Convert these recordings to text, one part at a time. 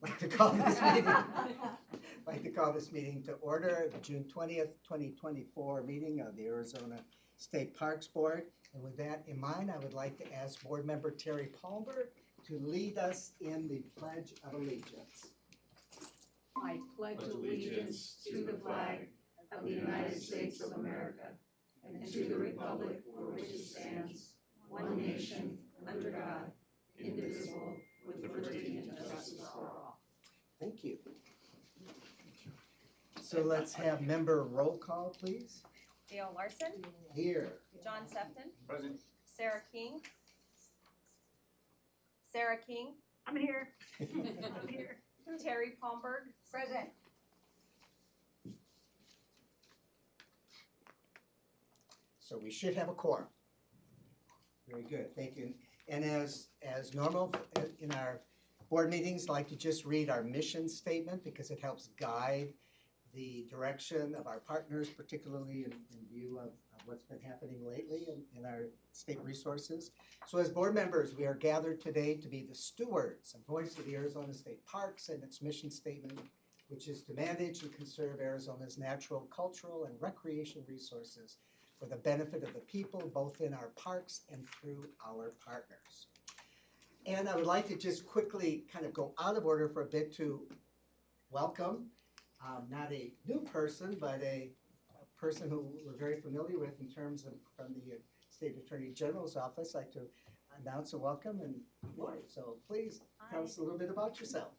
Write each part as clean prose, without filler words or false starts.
like to call this meeting, like to call this meeting to order, the June 20th, 2024 meeting of the Arizona State Parks Board. And with that in mind, I would like to ask Board Member Terry Palmer to lead us in the Pledge of Allegiance. I pledge allegiance to the flag of the United States of America and to the republic for which it stands, one nation, under God, indivisible, with liberty and justice for all. Thank you. So let's have member roll call, please. Dale Larson, Here. John Sefton, Present. Sarah King. Sarah King, I'm here. I'm here. Terry Palmberg, Present. So we should have a quorum. Very good, thank you. And as normal in our board meetings, I like to just read our mission statement because it helps guide the direction of our partners, particularly in view of what's been happening lately in our state resources. So as board members, we are gathered today to be the stewards and voice of the Arizona State Parks and its mission statement, which is to manage and conserve Arizona's natural, cultural, and recreation resources for the benefit of the people, both in our parks and through our partners. And I would like to just quickly kind of go out of order for a bit to welcome, not a new person, but a person who we're very familiar with in terms of from the State Attorney General's office. I'd like to announce a welcome and Lori. So please tell us a little bit about yourself.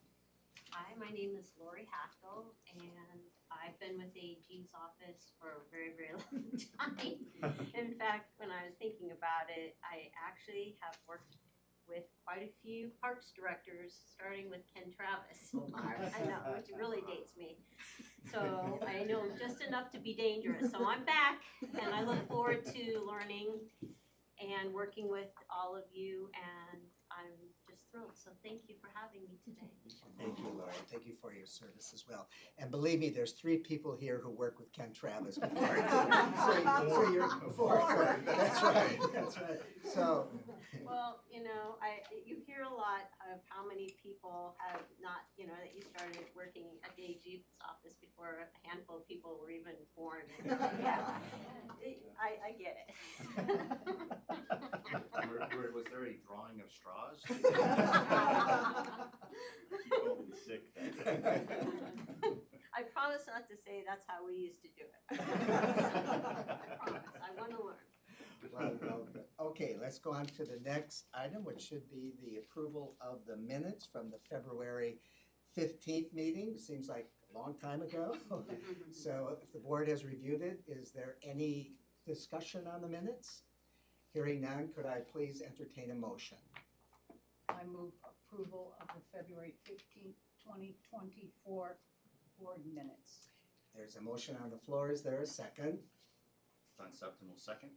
Hi, my name is Lori Haskell, and I've been with the AG's office for a very, very long time. In fact, when I was thinking about it, I actually have worked with quite a few parks directors, starting with Ken Travis. Oh my. I know, which really dates me. So I know just enough to be dangerous. So I'm back, and I look forward to learning and working with all of you, and I'm just thrilled. So thank you for having me today. Thank you, Lori. Thank you for your service as well. And believe me, there's 3 people here who work with Ken Travis before. So you're four. That's right. That's right. So. Well, you hear a lot of how many people have not, that you started working at the AG's office before a handful of people were even born. Yeah, I get it. Was there a drawing of straws? She called me sick that day. I promise not to say that's how we used to do it. I promise. I want to learn. Well, okay, let's go on to the next item, which should be the approval of the minutes from the February 15th meeting. Seems like a long time ago. So if the board has reviewed it, is there any discussion on the minutes? Hearing none, could I please entertain a motion? I move approval of the February 15th, 2024 board minutes. There's a motion on the floor. Is there a second? John Sefton will second.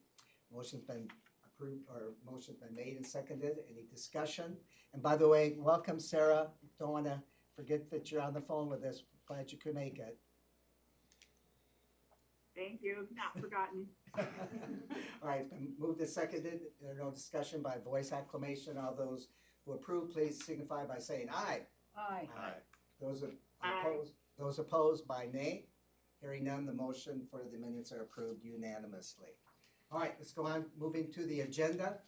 Motion's been approved, or motion's been made and seconded. Any discussion? And by the way, welcome, Sarah. Don't want to forget that you're on the phone with us. Glad you could make it. Thank you, not forgotten. All right, it's been moved and seconded. There's no discussion by voice acclamation. All those who approve, please signify by saying aye. Aye. Those Aye. opposed, those opposed by nay. Hearing none, the motion for the minutes are approved unanimously. All right, let's go on, moving to the agenda.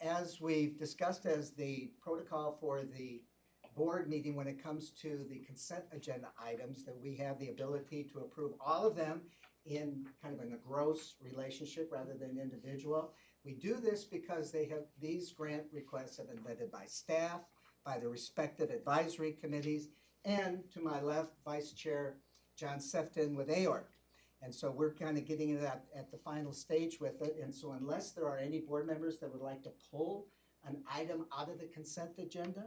As we've discussed as the protocol for the board meeting when it comes to the consent agenda items, that we have the ability to approve all of them in kind of in a gross relationship rather than individual. We do this because these grant requests have been vetted by staff, by the respective advisory committees, and to my left, Vice Chair John Sefton with AORC. And so we're kind of getting it at the final stage with it. And so unless there are any board members that would like to pull an item out of the consent agenda,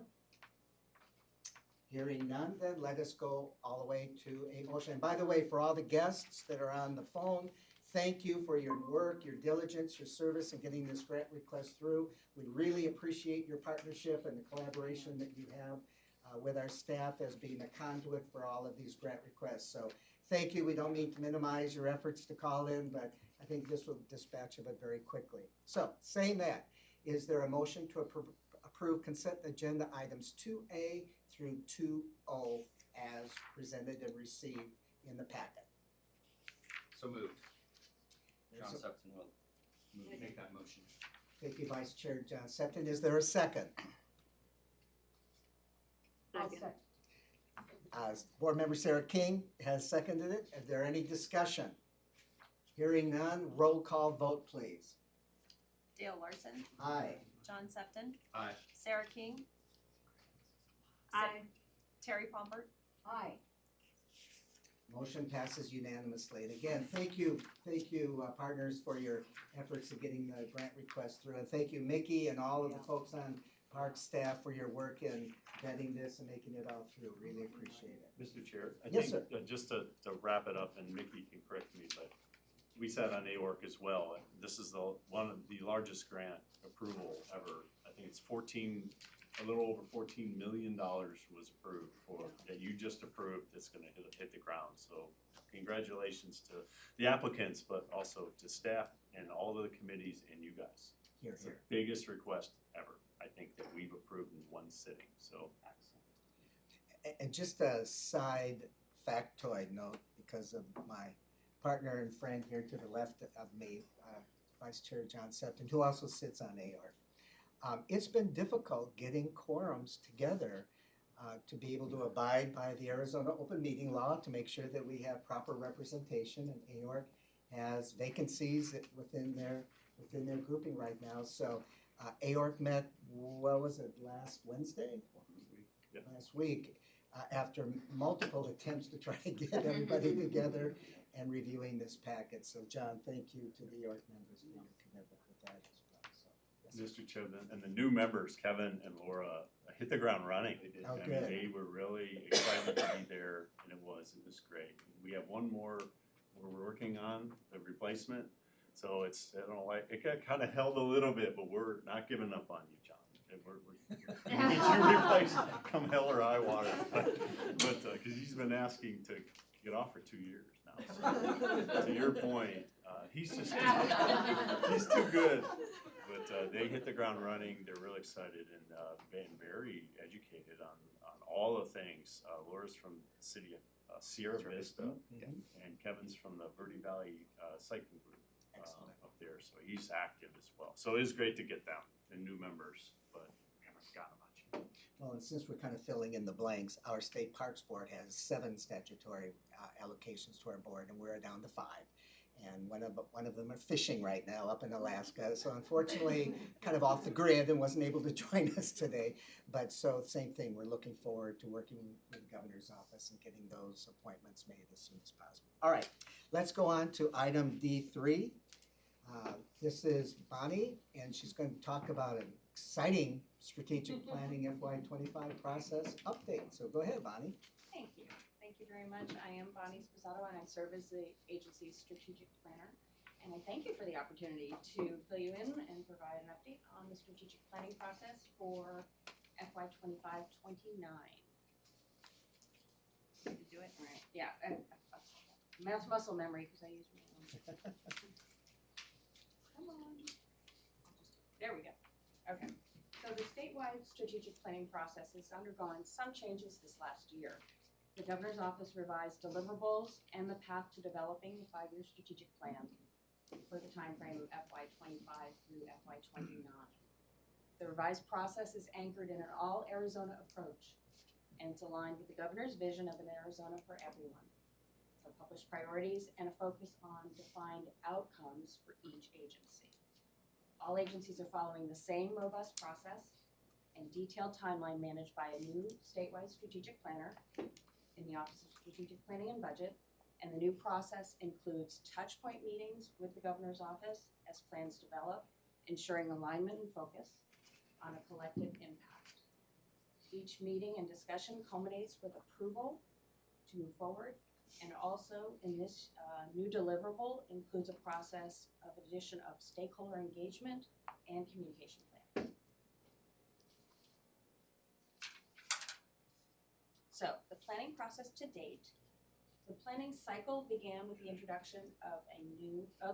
hearing none, then let us go all the way to a motion. And by the way, for all the guests that are on the phone, thank you for your work, your diligence, your service in getting this grant request through. We really appreciate your partnership and the collaboration that you have with our staff as being a conduit for all of these grant requests. So thank you. We don't mean to minimize your efforts to call in, but I think this will dispatch of it very quickly. So saying that, is there a motion to approve consent agenda items 2A through 2O as presented and received in the packet. So moved. There's John a- Sefton will make that motion. Thank you, Vice Chair John Septon. Is there a second? Second. Board Member Sarah King has seconded it. Is there any discussion? Hearing none, roll call vote, please. Dale Larson, Aye. John Sefton, Aye. Sarah King, Aye. Terry Pombert. Aye. Motion passes unanimously. And again, thank you, partners, for your efforts in getting the grant request through. And thank you, Mickey, and all of the folks on park staff for your work in vetting this and making it all through. Really appreciate it. Mr. Chair, I Yes, think, just to wrap it up, and Mickey can correct me, but we sat on AORC as well. And this is one of the largest grant approval ever. I think it's a little over $14 million was approved that you just approved that's gonna hit the ground. So congratulations to the applicants, but also to staff and all of the committees and you guys. Here, It's the here. biggest request ever, I think, that we've approved in one sitting, so. And just a side factoid note, because of my partner and friend here to the left of me, Vice Chair John Septon, who also sits on AORC. It's been difficult getting quorums together to be able to abide by the Arizona open meeting law to make sure that we have proper representation, and AORC has vacancies within their grouping right now. So AORC met, what was it, last Wednesday? Yeah. Last week, after multiple attempts to try to get everybody together and reviewing this packet. So John, thank you to the AORC members for your commitment with that as well. So, yes. Mr. Chairman, and the new members, Kevin and Laura, hit the ground running. They did. Oh, I mean, good. they were really excited to be there, and it was great. We have one more we're working on, the replacement. So it's, I don't know, it got kind of held a little bit, but we're not giving up on you, John. And we'll get you replaced, come hell or high water. But because he's been asking to get off for 2 years now. So, to your point, he's just he's too good. But they hit the ground running. They're really excited and been very educated on all the things. Laura's from the city of Sierra Vista, Mhm. and Kevin's from the Verde Valley Cycling Group Excellent. up there. So he's active as well. So it is great to get them and new members, but we haven't forgotten about you. Well, and since we're kind of filling in the blanks, our state parks board has 7 statutory allocations to our board, and we're down to 5. And one of them are fishing right now up in Alaska. So unfortunately, kind of off the grid and wasn't able to join us today. But so same thing, we're looking forward to working with the governor's office and getting those appointments made as soon as possible. All right, let's go on to item D3. This is Bonnie, and she's going to talk about an exciting strategic planning FY25 process update. So go ahead, Bonnie. Thank you. Thank you very much. I am Bonnie Sposato, and I serve as the agency's strategic planner. And I thank you for the opportunity to fill you in and provide an update on the strategic planning process for FY25-29. Did you do it? All right, yeah, muscle memory, because I use my own. Come on. There we go. Okay. So the statewide strategic planning process has undergone some changes this last year. The governor's office revised deliverables and the path to developing the 5-year strategic plan for the timeframe of FY25 through FY29. The revised process is anchored in an all-Arizona approach, and it's aligned with the governor's vision of an Arizona for everyone. So published priorities and a focus on defined outcomes for each agency. All agencies are following the same robust process and detailed timeline managed by a new statewide strategic planner in the Office of Strategic Planning and Budget, and the new process includes touchpoint meetings with the governor's office as plans develop, ensuring alignment and focus on a collective impact. Each meeting and discussion culminates with approval to move forward, and also in this new deliverable includes a process of addition of stakeholder engagement and communication plan. So the planning process to date, the planning cycle began with the introduction of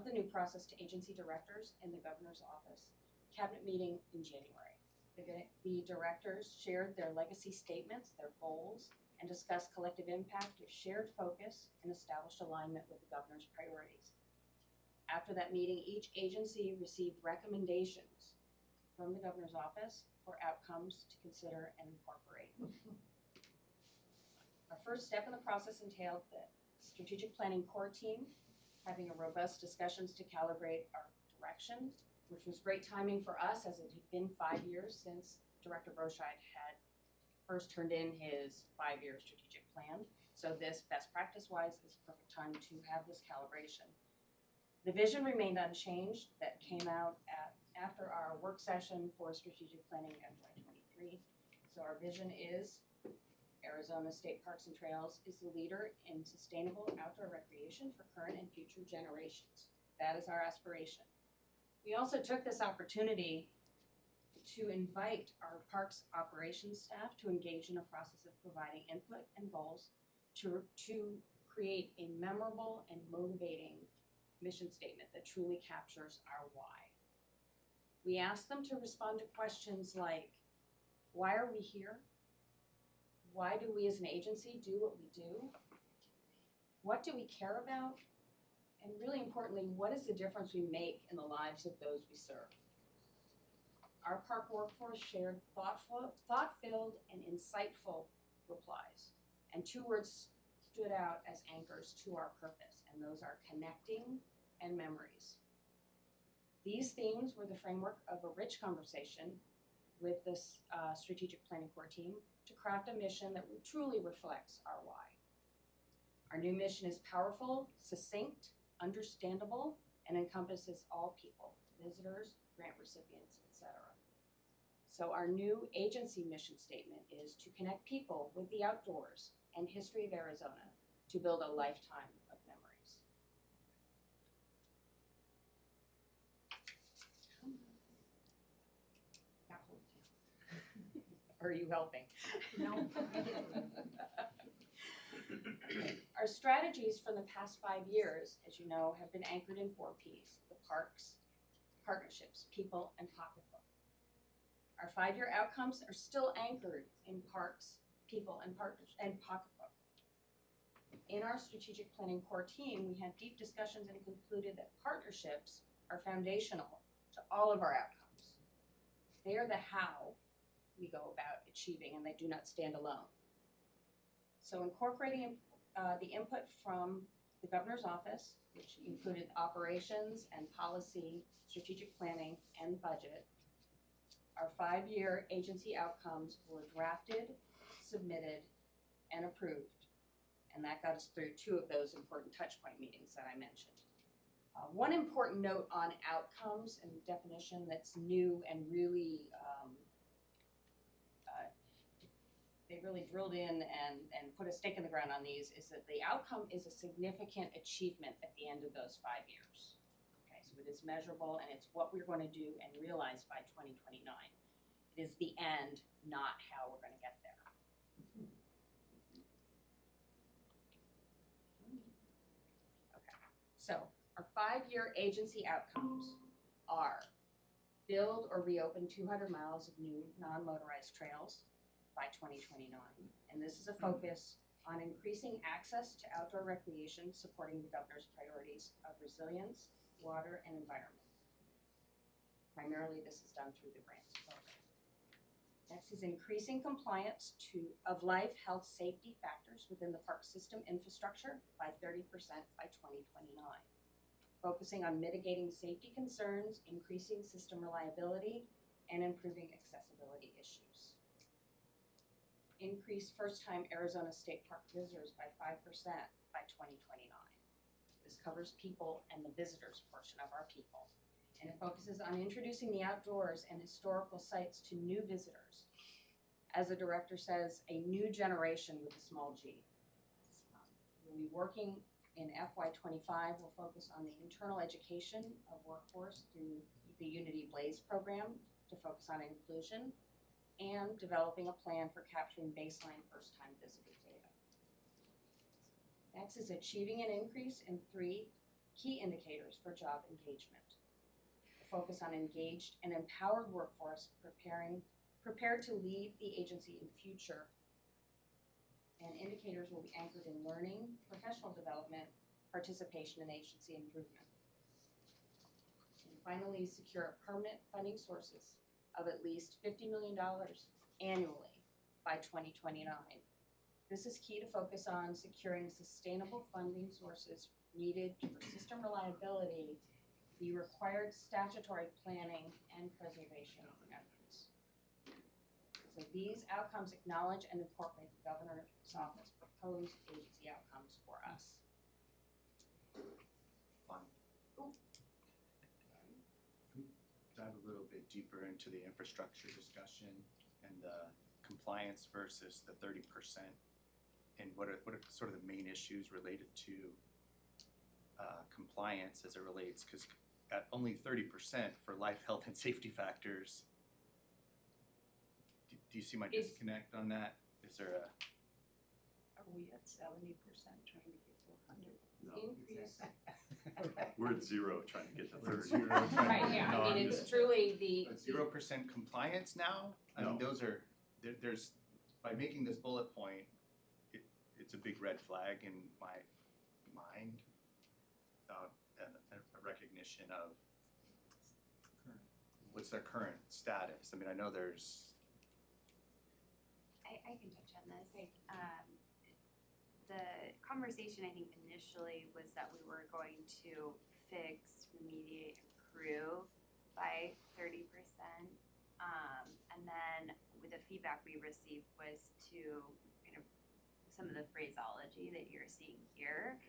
the new process to agency directors in the governor's office, cabinet meeting in January. The directors shared their legacy statements, their goals, and discussed collective impact of shared focus and established alignment with the governor's priorities. After that meeting, each agency received recommendations from the governor's office for outcomes to consider and incorporate. Our first step in the process entailed the strategic planning core team having a robust discussions to calibrate our direction, which was great timing for us as it had been 5 years since Director Broscheid had first turned in his 5-year strategic plan. So this, best practice-wise, is a perfect time to have this calibration. The vision remained unchanged that came out after our work session for strategic planning FY23. So our vision is Arizona State Parks and Trails is the leader in sustainable outdoor recreation for current and future generations. That is our aspiration. We also took this opportunity to invite our parks operations staff to engage in a process of providing input and goals to create a memorable and motivating mission statement that truly captures our why. We asked them to respond to questions like, why are we here? Why do we as an agency do what we do? What do we care about? And really importantly, what is the difference we make in the lives of those we serve? Our park workforce shared thought-filled and insightful replies. And 2 words stood out as anchors to our purpose, and those are connecting and memories. These themes were the framework of a rich conversation with this strategic planning core team to craft a mission that truly reflects our why. Our new mission is powerful, succinct, understandable, and encompasses all people, visitors, grant recipients, etc. So our new agency mission statement is to connect people with the outdoors and history of Arizona to build a lifetime of memories. Are you helping? No. Our strategies for the past 5 years, as you know, have been anchored in 4 Ps: the parks, partnerships, people, and pocketbook. Our 5-year outcomes are still anchored in parks, people, and partners and pocketbook. In our strategic planning core team, we had deep discussions and concluded that partnerships are foundational to all of our outcomes. They are the how we go about achieving, and they do not stand alone. So incorporating the input from the governor's office, which included operations and policy, strategic planning, and budget, our 5-year agency outcomes were drafted, submitted, and approved. And that got us through 2 of those important touchpoint meetings that I mentioned. One important note on outcomes and definition that's new and really they really drilled in and put a stake in the ground on these is that the outcome is a significant achievement at the end of those 5 years. Okay, so it is measurable and it's what we're going to do and realize by 2029. It is the end, not how we're going to get there. Okay, so our 5-year agency outcomes are build or reopen 200 miles of new non-motorized trails by 2029. And this is a focus on increasing access to outdoor recreation, supporting the governor's priorities of resilience, water, and environment. Primarily, this is done through the grants program. Next is increasing compliance of life, health, safety factors within the park system infrastructure by 30% by 2029. Focusing on mitigating safety concerns, increasing system reliability, and improving accessibility issues. Increase first-time Arizona State Park visitors by 5% by 2029. This covers people and the visitors portion of our people. And it focuses on introducing the outdoors and historical sites to new visitors. As the director says, a new generation with a small g. We'll be working in FY25. We'll focus on the internal education of workforce through the Unity Blaze program to focus on inclusion, and developing a plan for capturing baseline first-time visitor data. Next is achieving an increase in 3 key indicators for job engagement. A focus on engaged and empowered workforce preparing prepared to lead the agency in future. And indicators will be anchored in learning, professional development, participation, and agency improvement. And finally, secure permanent funding sources of at least $50 million annually by 2029. This is key to focus on securing sustainable funding sources needed for system reliability, the required statutory planning and preservation efforts. So these outcomes acknowledge and incorporate the Governor's Office proposed agency outcomes for us. Fun. Dive a little bit deeper into the infrastructure discussion and the compliance versus the 30%, and what are sort of the main issues related to compliance as it relates, because at only 30% for life, health, and safety factors, do you see my Is- disconnect on that? Is there a Are we at 70% trying to get to 100? Increase. We're at 0 trying to get to We're at 30. 0 trying to- Right, yeah, No, I mean, I'm it's just- truly the. 0% compliance now? I mean, No. those are, there's, by making this bullet point, it's a big red flag in my mind without a recognition of what's their current status. I mean, I know there's, I can touch on this. The conversation, I think, initially was that we were going to fix, remediate, improve by 30%. And then with the feedback we received was to kind of some of the phraseology that you're seeing here,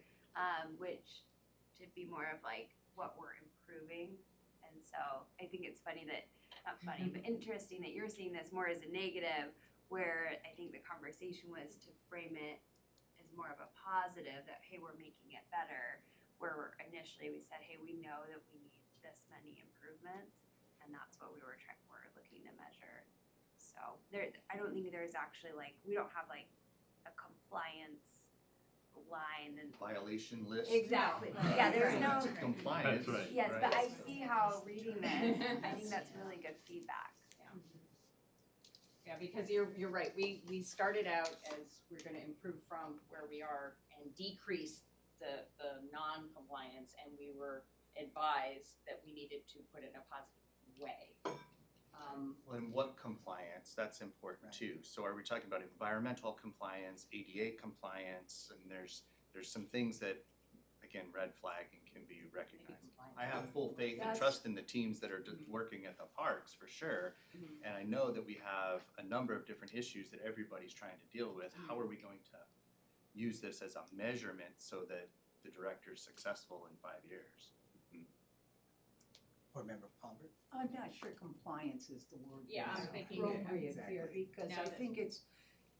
which to be more of like what we're improving. And so I think it's funny that, not funny, but interesting that you're seeing this more as a negative, where I think the conversation was to frame it as more of a positive, that, hey, we're making it better, where initially we said, hey, we know that we need this many improvements, and that's what we're looking to measure. So there, I don't think there's actually like, we don't have like a compliance line and. violation list. Exactly, yeah, there's no. To compliance. That's right. Yes, but I see how reading this, I think that's really good feedback. Yeah, because you're right, we started out as we're gonna improve from where we are and decrease the non-compliance, and we were advised that we needed to put it in a positive way. Well, and what compliance, that's important too. So are we talking about environmental compliance, ADA compliance, and there's some things that, again, red flagging can be recognized. I have full faith and That's- trust in the teams that are working at the parks, for sure. Mhm. And I know that we have a number of different issues that everybody's trying to deal with. How are we going to use this as a measurement so that the director is successful in 5 years? Board Member Palmer? I'm not sure compliance is the word. Yeah, I'm that's thinking appropriate here, exactly. because Now I that- think it's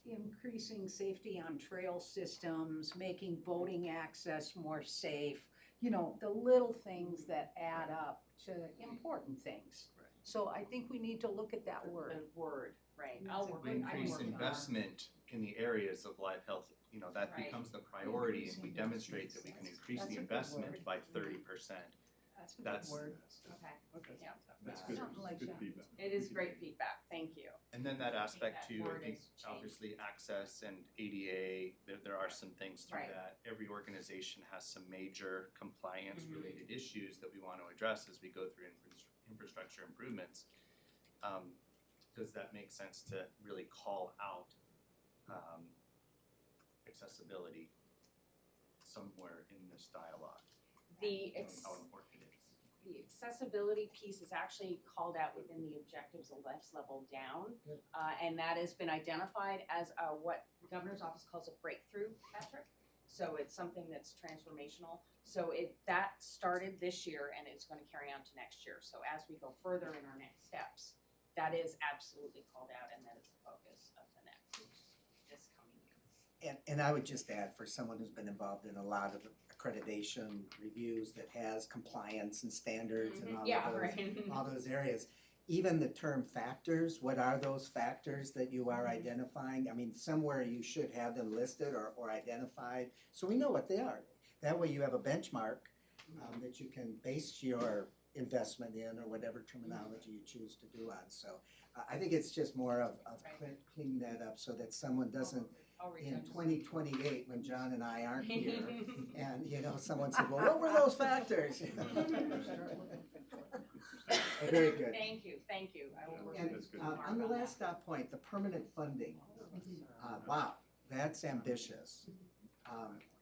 increasing safety on trail systems, making boating access more safe, you know, the little things that add up to important things. Right. So I think we need to look at that word. The word, right, That's I'll a work, We I'm increase working on it. investment in the areas of life health, you know, that Right. becomes the priority, and we demonstrate that we can increase That's the a good investment word. by 30%. That's a good That's, word. Okay, yeah, That's good, Something like good that. feedback. it is great feedback, thank you. and then that aspect that too, I word think, has changed. obviously access and ADA, there are some things through Right. that. Every organization has some major compliance related issues that we want to address as we go through infrastructure improvements. Does that make sense to really call out accessibility somewhere in this dialogue? The and how important it is. The accessibility piece is actually called out within the objectives the next level down. Good. And that has been identified as what the governor's office calls a breakthrough metric. So it's something that's transformational. So that started this year and it's gonna carry on to next year. So as we go further in our next steps, that is absolutely called out, and that is the focus of the this coming year. And I would just add, for someone who's been involved in a lot of accreditation reviews that has compliance and standards and all Yeah, of those, right. all those areas, even the term factors, what are those factors that you are identifying? I mean, somewhere you should have them listed or identified, so we know what they are. That way you have a benchmark that you can base your investment in, or whatever terminology you choose to do on. So I think it's just more of cleaning that up so that someone doesn't, I'll reach in out to 2028, when John and I aren't here, and, someone said, well, what were those factors? Very good. Thank you. I will work And That's good. on the last point, the permanent funding, wow, that's ambitious.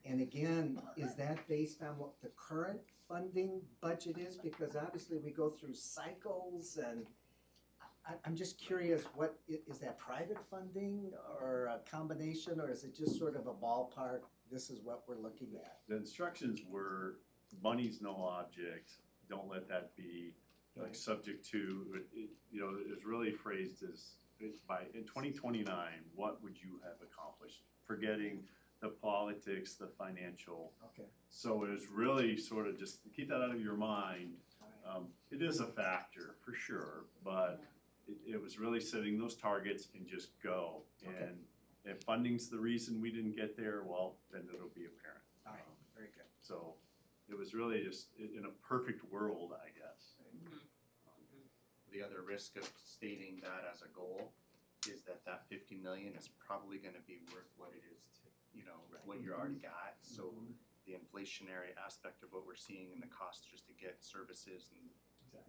And again, is that based on what the current funding budget is? Because obviously we go through cycles, and I'm just curious, what, is that private funding or a combination, or is it just sort of a ballpark, this is what we're looking at? The instructions were, money's no object, don't let that be like subject to, it was really phrased as, in 2029, what would you have accomplished? Forgetting the politics, the financial. Okay. So it was really sort of just, keep that out of your mind. It is a factor, for sure, but it was really setting those targets and just go. Okay. And if funding's the reason we didn't get there, well, then it'll be apparent. All right, very good. So it was really just in a perfect world, I guess. The other risk of stating that as a goal is that 50 million is probably gonna be worth what it is to, what you already got. So the inflationary aspect of what we're seeing and the cost just to get services and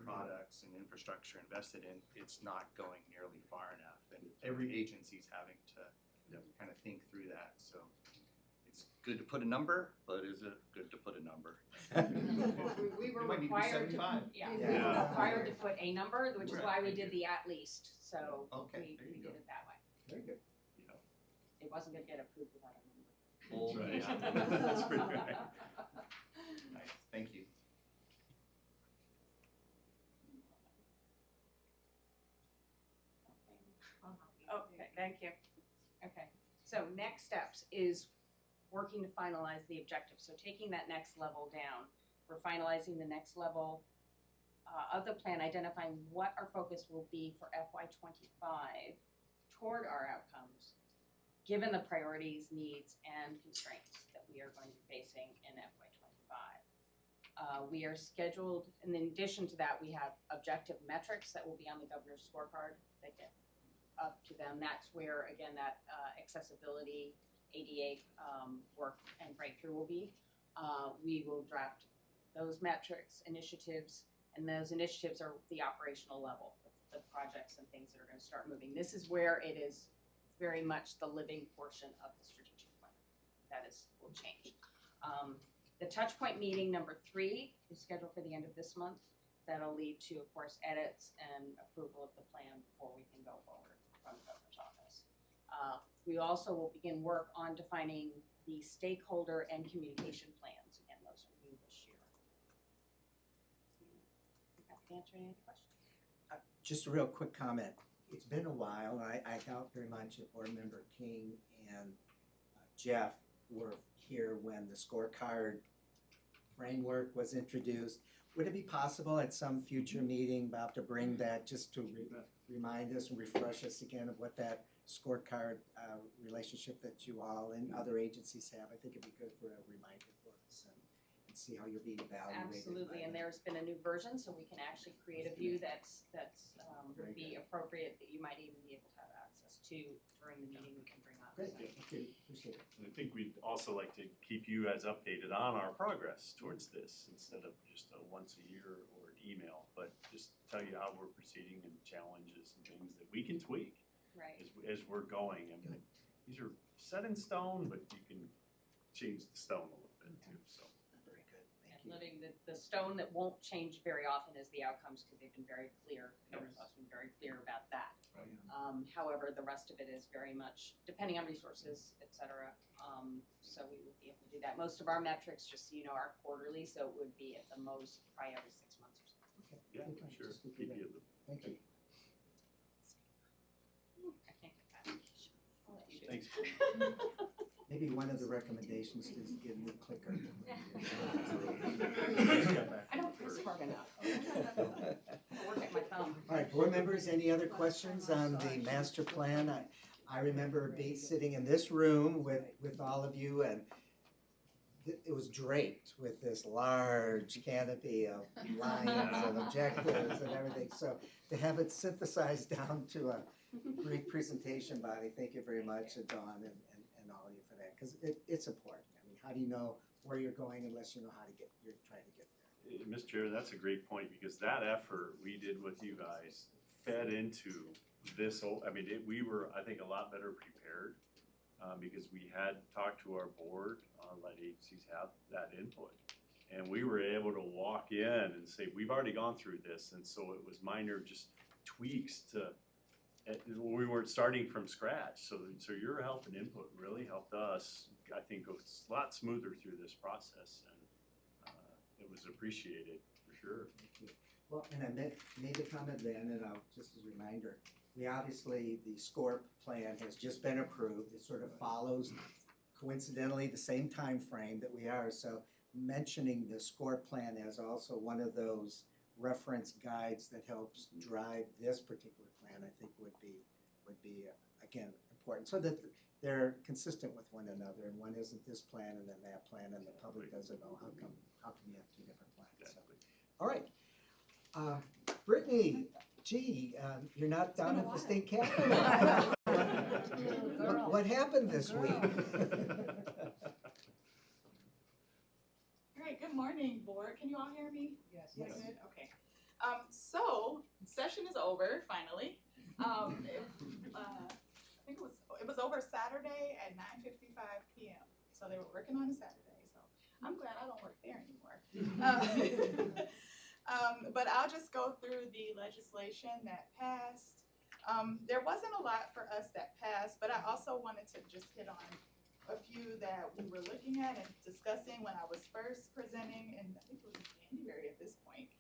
products and infrastructure invested in, it's not going nearly far enough. And every agency's having to kind of think through that. So it's good to put a number, but is it good to put a number? We were It might need to be required to, 75. we were required to put a number, which is why we did the at least, so Okay, we there you did go. it that way. Very good. It wasn't gonna get approved without a number. Oh, Right. yeah. That's pretty right. Nice, thank you. Okay, thank you. Okay, so next steps is working to finalize the objectives. So taking that next level down, we're finalizing the next level of the plan, identifying what our focus will be for FY25 toward our outcomes, given the priorities, needs, and constraints that we are going to be facing in FY25. We are scheduled, and in addition to that, we have objective metrics that will be on the governor's scorecard that get up to them. That's where, again, that accessibility, ADA work and breakthrough will be. We will draft those metrics, initiatives, and those initiatives are the operational level, the projects and things that are going to start moving. This is where it is very much the living portion of the strategic plan. That will change. The touch point meeting number 3 is scheduled for the end of this month. That'll lead to, of course, edits and approval of the plan before we can go forward from the governor's office. We also will begin work on defining the stakeholder and communication plans. Again, those are new this year. Answer any other questions? Just a real quick comment. It's been a while, and I doubt very much if Board Member King and Jeff were here when the scorecard framework was introduced. Would it be possible at some future meeting, Bob, to bring that just to remind us and refresh us again of what that scorecard relationship that you all and other agencies have? I think it'd be good for a reminder for us and see how you're being evaluated. Absolutely, and there's been a new version, so we can actually create a view that's would be appropriate, that you might even be able to have access to during the meeting. We can bring up. Great, okay, appreciate it. And I think we'd also like to keep you as updated on our progress towards this, instead of just a once a year or an email, but just tell you how we're proceeding and challenges and things that we can tweak Right. as we're going. I mean, these are set in stone, but you can change the stone a little bit too, so. Very good, And thank you. living the stone that won't change very often is the outcomes, because they've been very clear. The governor's office has been very clear about that. However, the rest of it is very much depending on resources, et cetera. So we will be able to do that. Most of our metrics, just so you know, are quarterly, so it would be at the most probably every 6 months or so. Okay, Yeah, okay, sure, just keep keep you it. in the. Thank you. I can't get past it. I'll let you do it. Thanks. Maybe one of the recommendations is get a new clicker. I don't press hard enough. I'll work at my thumb. All right, board members, any other questions on the master plan? I remember sitting in this room with all of you, and it was draped with this large canopy of lines and objectives and everything. So to have it synthesized down to a brief presentation, Bonnie. Thank you very much, and Dawn, and all of you for that, because it's important. I mean, how do you know where you're going unless you know how to get, you're trying to get there? Mr. Chair, that's a great point, because that effort we did with you guys fed into this whole, I mean, we were, I think, a lot better prepared, because we had talked to our board, let agencies have that input. And we were able to walk in and say, we've already gone through this, and so it was minor just tweaks to, we weren't starting from scratch. So your help and input really helped us, I think, go a lot smoother through this process, and it was appreciated, for sure. Well, and I made the comment then, and I'll, just as a reminder, we obviously, the SCORE plan has just been approved. It sort of follows coincidentally the same time frame that we are, so mentioning the SCORE plan as also one of those reference guides that helps drive this particular plan, I think would be again, important, so that they're consistent with one another, and one isn't this plan and then that plan, and the public doesn't know how come you have two different plans. Exactly. So, all right. Brittany, gee, you're not down at the state capitol. What happened this week? All right, good morning, board. Can you all hear me? Yes. Is that good? Okay. So session is over finally. I think it was over Saturday at 9:55 p.m. So they were working on a Saturday. So I'm glad I don't work there anymore. But I'll just go through the legislation that passed. There wasn't a lot for us that passed, but I also wanted to just hit on a few that we were looking at and discussing when I was first presenting, and I think it was in January at this point.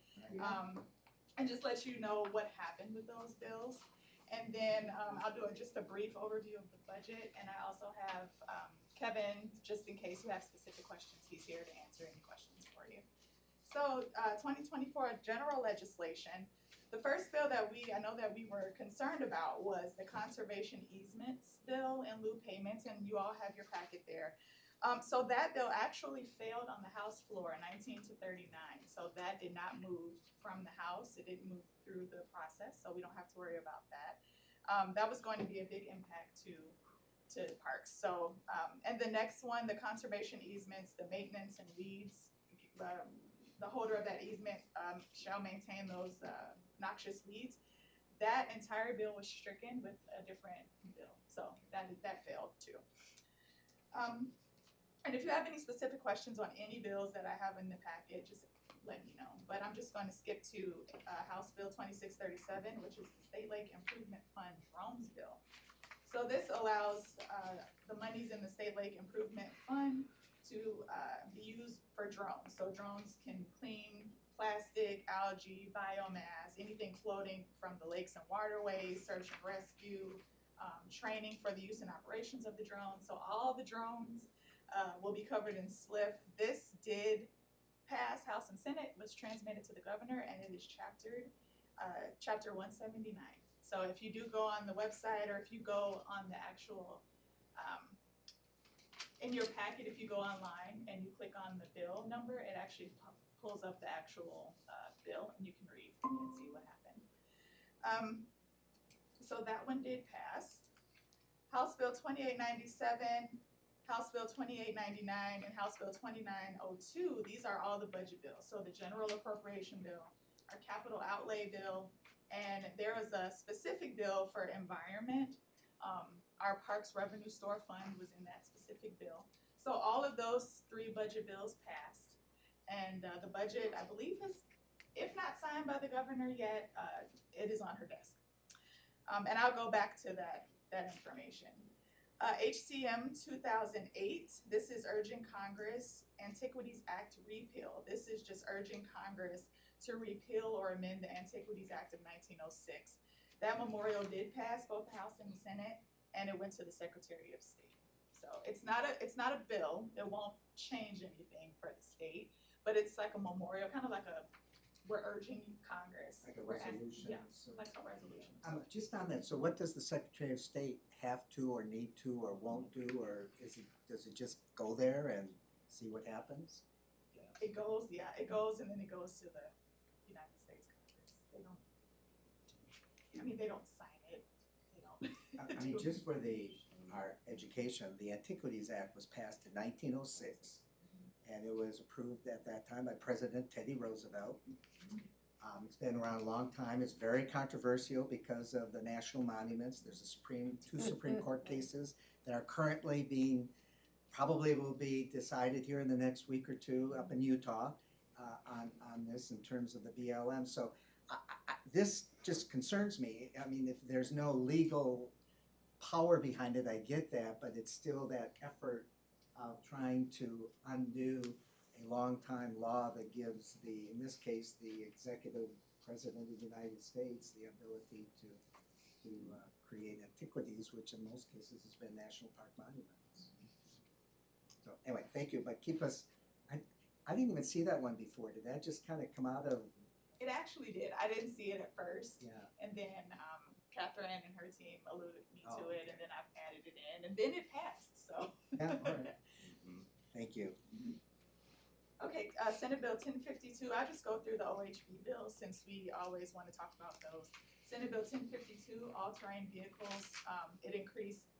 And just let you know what happened with those bills. And then I'll do just a brief overview of the budget, and I also have Kevin, just in case you have specific questions, he's here to answer any questions for you. So 2024 general legislation. The first bill that I know that we were concerned about was the conservation easements bill in lieu payments, and you all have your packet there. So that bill actually failed on the House floor, 19-39. So that did not move from the House. It didn't move through the process, so we don't have to worry about that. That was going to be a big impact to parks. So, and the next one, the conservation easements, the maintenance and weeds, the holder of that easement shall maintain those noxious weeds. That entire bill was stricken with a different bill, so that failed too. And if you have any specific questions on any bills that I have in the packet, just let me know. But I'm just going to skip to House Bill 2637, which is the State Lake Improvement Fund drones bill. So this allows the monies in the State Lake Improvement Fund to be used for drones. So drones can clean plastic, algae, biomass, anything floating from the lakes and waterways, search and rescue, training for the use and operations of the drones. So all the drones will be covered in SLIF. This did pass House and Senate, was transmitted to the governor, and it is chapter 179. So if you do go on the website, or if you go on the actual in your packet, if you go online and you click on the bill number, it actually pulls up the actual bill, and you can read and see what happened. So that one did pass. House Bill 2897, House Bill 2899, and House Bill 2902, these are all the budget bills. So the general appropriation bill, our capital outlay bill, and there is a specific bill for environment. Our Parks Revenue Store Fund was in that specific bill. So all of those three budget bills passed. And the budget, I believe, is, if not signed by the governor yet, it is on her desk. And I'll go back to that information. HCM 2008, this is urging Congress, Antiquities Act repeal. This is just urging Congress to repeal or amend the Antiquities Act of 1906. That memorial did pass both the House and the Senate, and it went to the Secretary of State. So it's not a bill. It won't change anything for the state, but it's like a memorial, kind of like we're urging Congress. Like a resolution. Yeah, So, like a resolution. just on that, so what does the Secretary of State have to or need to or won't do, or does it just go there and see what happens? It goes, and then it goes to the United States Congress. They don't. I mean, they don't sign it, they don't. I mean, just for our education, the Antiquities Act was passed in 1906, and it was approved at that time by President Teddy Roosevelt. It's been around a long time. It's very controversial because of the national monuments. There's two Supreme Court cases that are currently probably will be decided here in the next week or two up in Utah on this in terms of the BLM. So this just concerns me. I mean, if there's no legal power behind it, I get that, but it's still that effort of trying to undo a long-time law that gives in this case, the executive president of the United States, the ability to create antiquities, which in most cases has been national park monuments. So anyway, thank you, but keep us, I didn't even see that one before. Did that just kind of come out of? It actually did. I didn't see it at first. Yeah. And then Catherine and her team alluded me to it, Okay. and then I've added it in, and then it passed, so. Yeah, all right. Thank you. Okay, Senate Bill 1052, I'll just go through the OHV bills since we always want to talk about those. Senate Bill 1052, all-terrain vehicles, it increased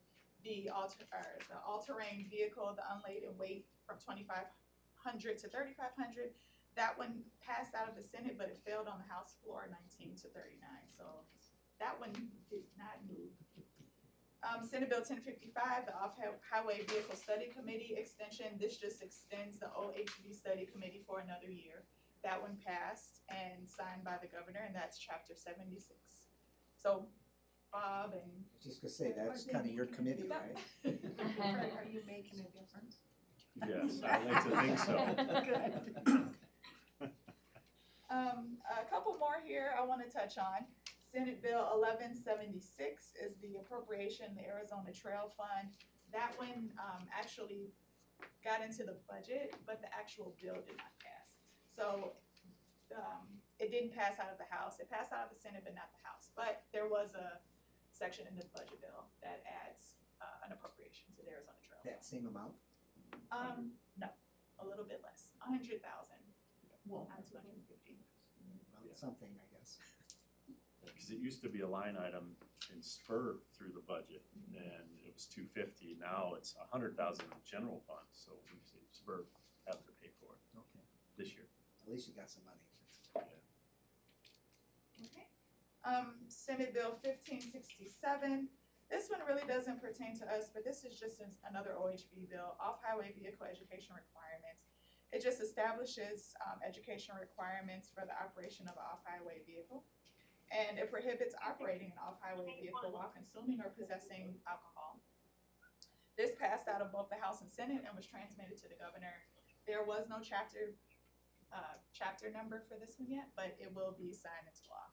the all-terrain vehicle, the unladen weight from 2,500 to 3,500. That one passed out of the Senate, but it failed on the House floor 19 to 39, so that one did not move. Senate Bill 1055, the Off-Highway Vehicle Study Committee extension, this just extends the OHV Study Committee for another year. That one passed and signed by the governor, and that's chapter 76. So Bob and. Just gonna say, that's kind of your committee, right? Are you making a difference? Yes, I like to think so. Good. A couple more here I want to touch on. Senate Bill 1176 is the appropriation, the Arizona Trail Fund. That one actually got into the budget, but the actual bill did not pass. So it didn't pass out of the House. It passed out of the Senate, but not the House. But there was a section in the budget bill that adds an appropriation to the Arizona Trail Fund. That same amount? No, a little bit less, 100,000, Well, not 250. Well, it's something, I guess. Because it used to be a line item in Spur through the budget, and it was 250. Now it's 100,000 in general fund, so we say Spur have to pay for it Okay, this year. at least you got some money. Okay. Senate Bill 1567. This one really doesn't pertain to us, but this is just another OHV bill, off-highway vehicle education requirements. It just establishes education requirements for the operation of an off-highway vehicle. And it prohibits operating an off-highway vehicle while consuming or possessing alcohol. This passed out of both the House and Senate and was transmitted to the governor. There was no chapter number for this one yet, but it will be signed into law.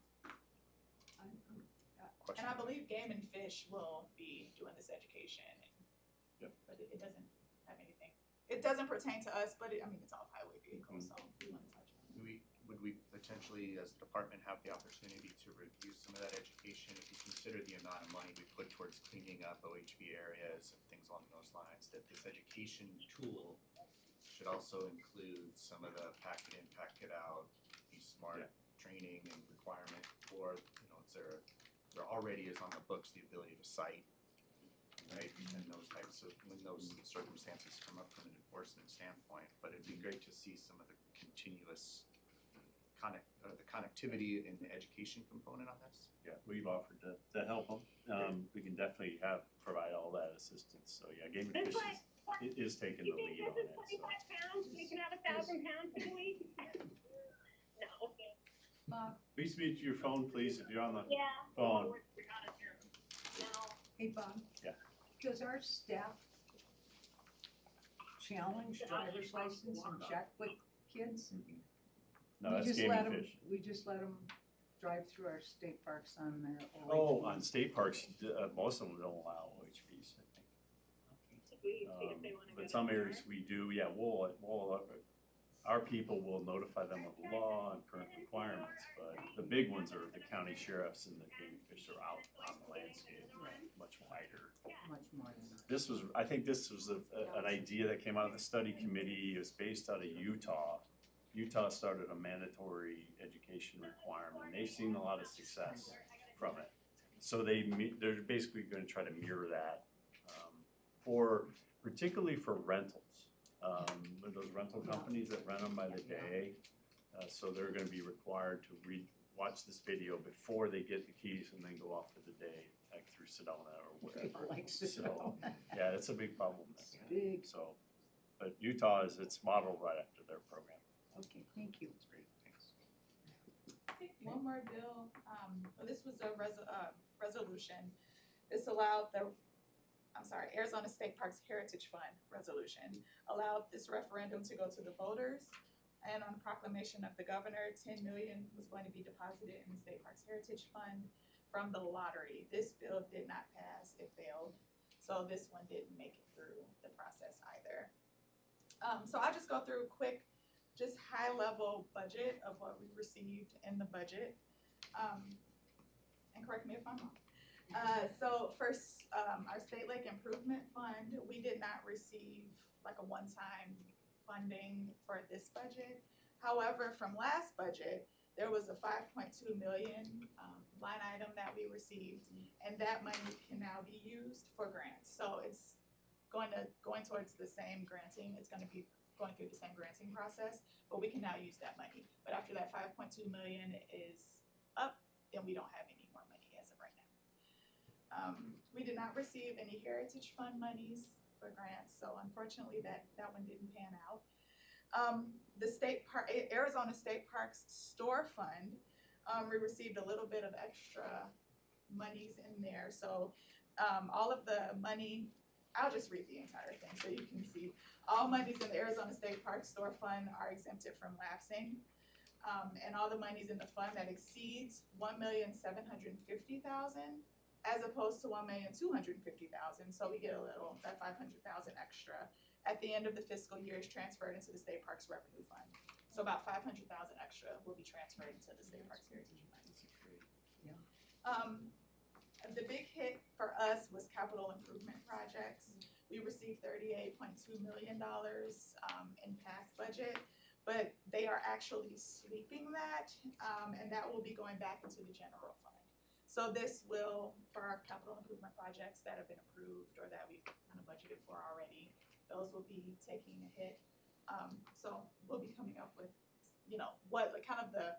And I believe Game and Fish will be doing this education. Yep. But it doesn't have anything. It doesn't pertain to us, but I mean, it's off-highway vehicles, so we want to touch on it. Would we potentially, as a department, have the opportunity to review some of that education? If you consider the amount of money we put towards cleaning up OHV areas and things along those lines, that this education tool should also include some of the pack it in, pack it out, be smart training and requirement for, there already is on the books the ability to cite, right? And those types of, when those circumstances come up from an enforcement standpoint, but it'd be great to see some of the continuous the connectivity in the education component on this. Yeah, we've offered to help them. We can definitely provide all that assistance. So yeah, Game and Fish is taking the lead on it. So. pounds, we can have 1,000 pounds in a week? No. Please mute your phone, please, if you're on the Yeah. phone. We're out of here. No. Hey, Bob? Yeah. Does our staff challenge driver's license and check with kids? No, that's Game and Fish. We just let them drive through our state parks on their OHV. Oh, on state parks, most of them don't allow OHVs, I think. We see if they wanna go But some down areas we do, yeah, our people will notify them of the law and current requirements, but the big ones are the county sheriffs and the Game and Fish are out on the landscape, much wider. Much more than that. I think this was an idea that came out of the study committee. It was based out of Utah. Utah started a mandatory education requirement. They've seen a lot of success from it. So they're basically gonna try to mirror that, for, particularly for rentals. Those rental companies that rent them by the day, so they're gonna be required to watch this video before they get the keys and then go off for the day, like through Sedona or whatever. Like So, Sedona. yeah, it's a big problem. Big. So, but Utah it's modeled right after their program. Okay, thank you. It's great, thanks. Okay, one more bill, this was a resolution. This allowed Arizona State Parks Heritage Fund resolution, allowed this referendum to go to the voters. And on proclamation of the governor, 10 million was going to be deposited in the State Parks Heritage Fund from the lottery. This bill did not pass, it failed. So this one didn't make it through the process either. So I'll just go through a quick, just high level budget of what we received in the budget. And correct me if I'm wrong. So first, our State Lake Improvement Fund, we did not receive like a one-time funding for this budget. However, from last budget, there was a 5.2 million line item that we received, and that money can now be used for grants. So it's going towards the same granting. It's going to be going through the same granting process, but we can now use that money. But after that 5.2 million is up, then we don't have any more money as of right now. We did not receive any Heritage Fund monies for grants, so unfortunately that one didn't pan out. The Arizona State Parks Store Fund, we received a little bit of extra monies in there. So all of the money, I'll just read the entire thing so you can see. All monies in the Arizona State Parks Store Fund are exempted from lapsing. And all the monies in the fund that exceeds $1,750,000 as opposed to $1,250,000. So we get a little, that $500,000 extra at the end of the fiscal year is transferred into the State Parks Revenue Fund. So about $500,000 extra will be transferred into the State Parks Heritage Fund. The big hit for us was capital improvement projects. We received $38.2 million in past budget, but they are actually sweeping that, and that will be going back into the general fund. So this will, for our capital improvement projects that have been approved or that we've kind of budgeted for already, those will be taking a hit. So we'll be coming up with, what kind of a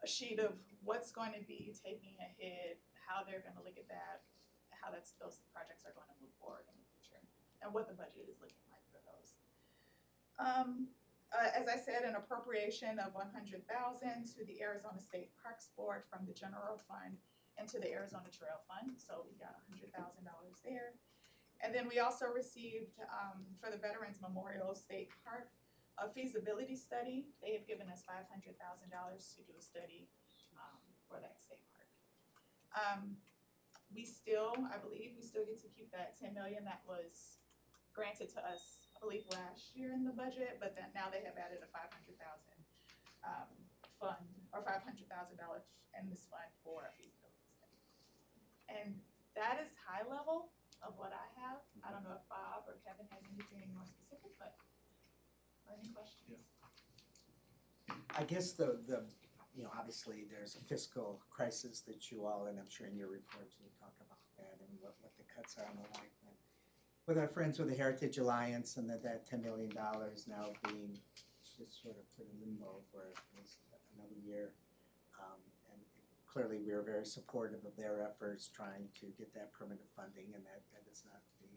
sheet of what's going to be taking a hit, how they're going to look at that, how those projects are going to move forward in the future, and what the budget is looking like for those. As I said, an appropriation of $100,000 to the Arizona State Parks Board from the general fund into the Arizona Trail Fund, so we got $100,000 there. And then we also received, for the Veterans Memorial State Park, a feasibility study. They have given us $500,000 to do a study for that state park. I believe we still get to keep that $10 million that was granted to us, I believe, last year in the budget, but then now they have added a $500,000 fund, or $500,000 in this fund for a feasibility study. And that is high level of what I have. I don't know if Bob or Kevin has anything more specific, but any questions? I guess obviously there's a fiscal crisis that you all, and I'm sure in your reports you talk about that and what the cuts are and the like. But with our friends with the Heritage Alliance and that $10 million now being just sort of put in limbo for another year. And clearly we are very supportive of their efforts trying to get that permanent funding, and that is not the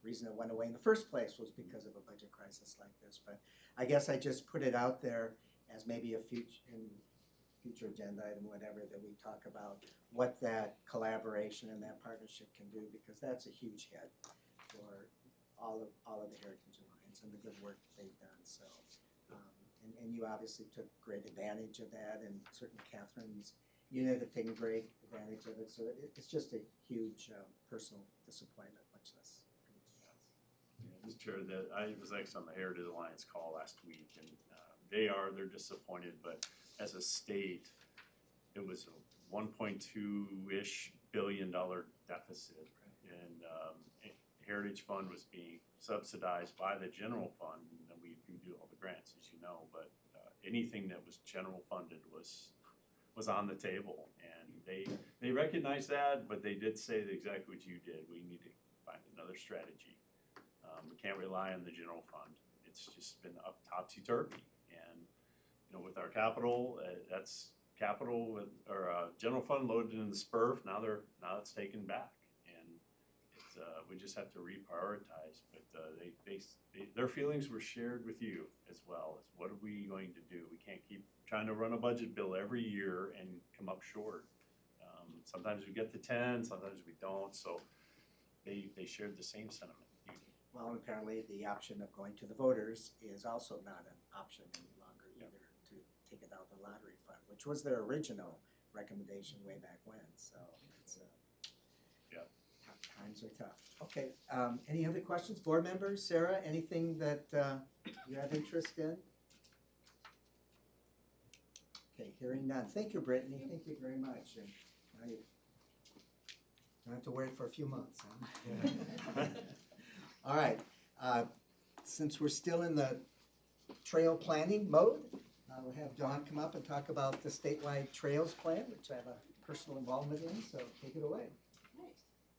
reason it went away in the first place was because of a budget crisis like this. But I guess I just put it out there as maybe a future agenda item, whatever, that we talk about what that collaboration and that partnership can do, because that's a huge hit for all of the Heritage Alliance and the good work that they've done. So, and you obviously took great advantage of that, and certainly Catherine's unit have taken great advantage of it. So it's just a huge personal disappointment, much less. Mr. Chair, I was actually on the Heritage Alliance call last week, and they're disappointed, but as a state, it was a $1.2-ish billion deficit, and Heritage Fund was being subsidized by the general fund, and we do all the grants, as you know, but anything that was general funded was was on the table. And they recognized that, but they did say exactly what you did. We need to find another strategy. We can't rely on the general fund. It's just been up topsy-turvy. And, you know, with our capital, that's capital with, or general fund loaded in the SPRF, now it's taken back. And it's, we just have to reprioritize. But their feelings were shared with you as well. As what are we going to do? We can't keep trying to run a budget bill every year and come up short. Sometimes we get to 10, sometimes we don't. So they shared the same sentiment. Well, apparently the option of going to the voters is also not an option any longer either, to take it out of the lottery fund, which was their original recommendation way back when, so it's, times are tough. Okay, any other questions, board members? Sarah, anything that you have interest in? Okay, hearing none. Thank you, Brittany, thank you very much. And now you don't have to worry for a few months, huh? All right, since we're still in the trail planning mode, we'll have Dawn come up and talk about the statewide trails plan, which I have a personal involvement in, so take it away. Right.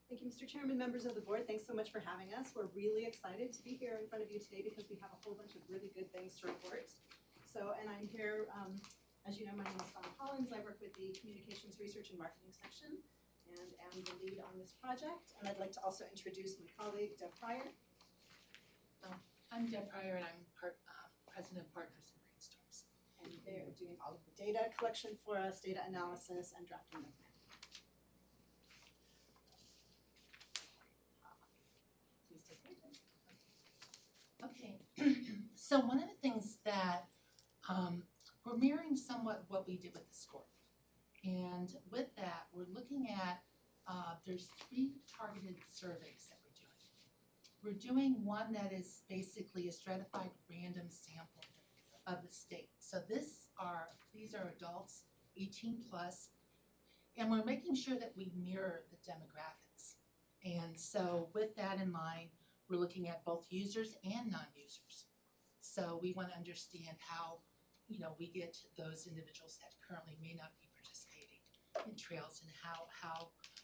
Thank you, Mr. Chairman, members of the board. Thanks so much for having us. We're really excited to be here in front of you today because we have a whole bunch of really good things to report. So, and I'm here, as you know, my name is Dawn Collins. I work with the Communications Research and Marketing section and am the lead on this project. And I'd like to also introduce my colleague, Deb Pryor. I'm Deb Pryor, and I'm president of Partners in Brainstorms. And they're doing all of the data collection for us, data analysis, and drafting the plan. Please take it. Okay, so one of the things that we're mirroring somewhat what we did with the score. And with that, we're looking at, there's 3 targeted surveys that we're doing one that is basically a stratified random sample of the state. So these are adults, 18 plus, and we're making sure that we mirror the demographics. And so with that in mind, we're looking at both users and non-users. So we want to understand how, you know, we get to those individuals that currently may not be participating in trails, and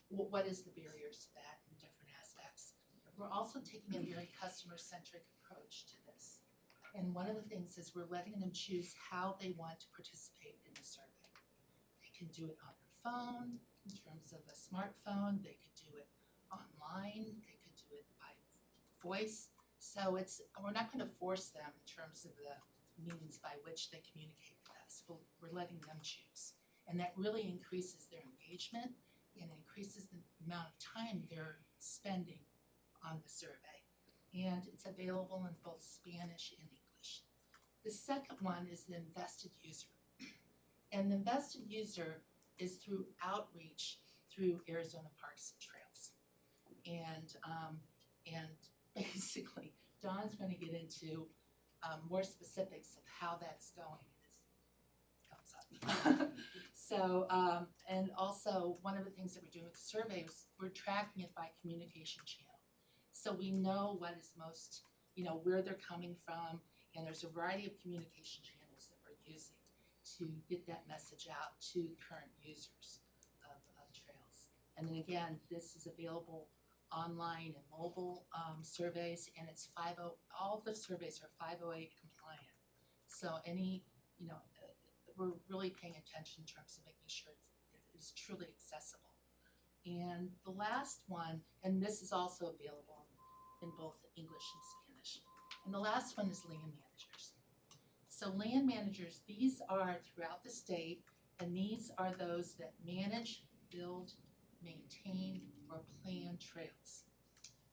what is the barriers to that in different aspects. We're also taking a very customer-centric approach to this. And one of the things is we're letting them choose how they want to participate in the survey. They can do it on their phone, in terms of a smartphone, they could do it online, they could do it by voice. So we're not going to force them in terms of the means by which they communicate with us. We're letting them choose. And that really increases their engagement and increases the amount of time they're spending on the survey. And it's available in both Spanish and English. The second one is the invested user. And the invested user is through outreach through Arizona Parks and Trails. And basically, Dawn's going to get into more specifics of how that's going. So, and also one of the things that we're doing with the survey is we're tracking it by communication channel. So we know what is most, you know, where they're coming from, and there's a variety of communication channels that we're using to get that message out to current users of trails. And then again, this is available online and mobile surveys, and it's all the surveys are 508 compliant. So any, you know, we're really paying attention in terms of making sure it is truly accessible. And the last one, and this is also available in both English and Spanish. And the last one is land managers. So land managers, these are throughout the state, and these are those that manage, build, maintain, or plan trails.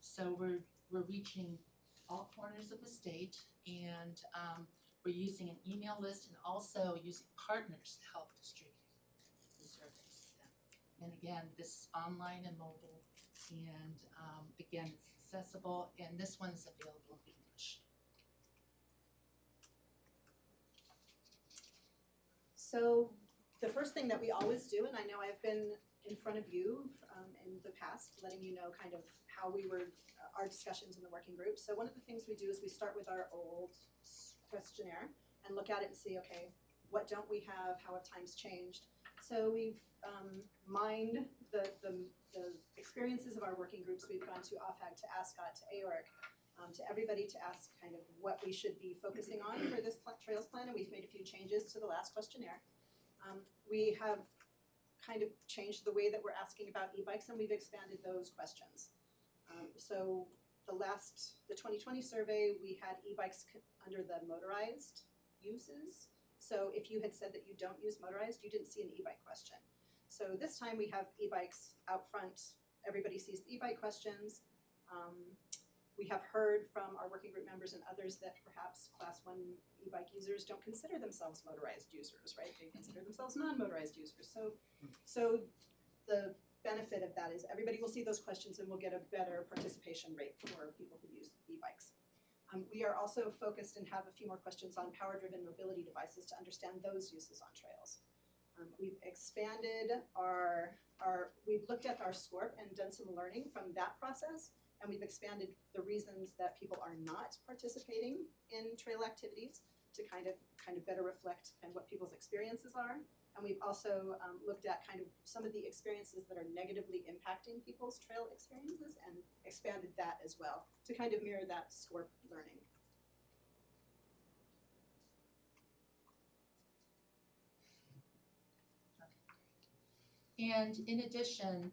So we're reaching all corners of the state, and we're using an email list and also using partners to help distribute the surveys to them. And again, this is online and mobile, and again, it's accessible, and this one is available in English. So the first thing that we always do, and I know I've been in front of you in the past, letting you know kind of how we were, our discussions in the working group. So one of the things we do is we start with our old questionnaire and look at it and see, okay, what don't we have, how have times changed? So we've mined the experiences of our working groups. We've gone to OFAG, to ASCOT, to AORC, to everybody to ask kind of what we should be focusing on for this trails plan, and we've made a few changes to the last questionnaire. We have kind of changed the way that we're asking about e-bikes, and we've expanded those questions. So the 2020 survey, we had e-bikes under the motorized uses. So if you had said that you don't use motorized, you didn't see an e-bike question. So this time we have e-bikes out front. Everybody sees the e-bike questions. We have heard from our working group members and others that perhaps class 1 e-bike users don't consider themselves motorized users, right? They consider themselves non-motorized users. So the benefit of that is everybody will see those questions and we'll get a better participation rate for people who use e-bikes. We are also focused and have a few more questions on power-driven mobility devices to understand those uses on trails. We've expanded we've looked at our SCORP and done some learning from that process, and we've expanded the reasons that people are not participating in trail activities to kind of better reflect kind of what people's experiences are. And we've also looked at kind of some of the experiences that are negatively impacting people's trail experiences and expanded that as well to kind of mirror that SCORP learning. And in addition,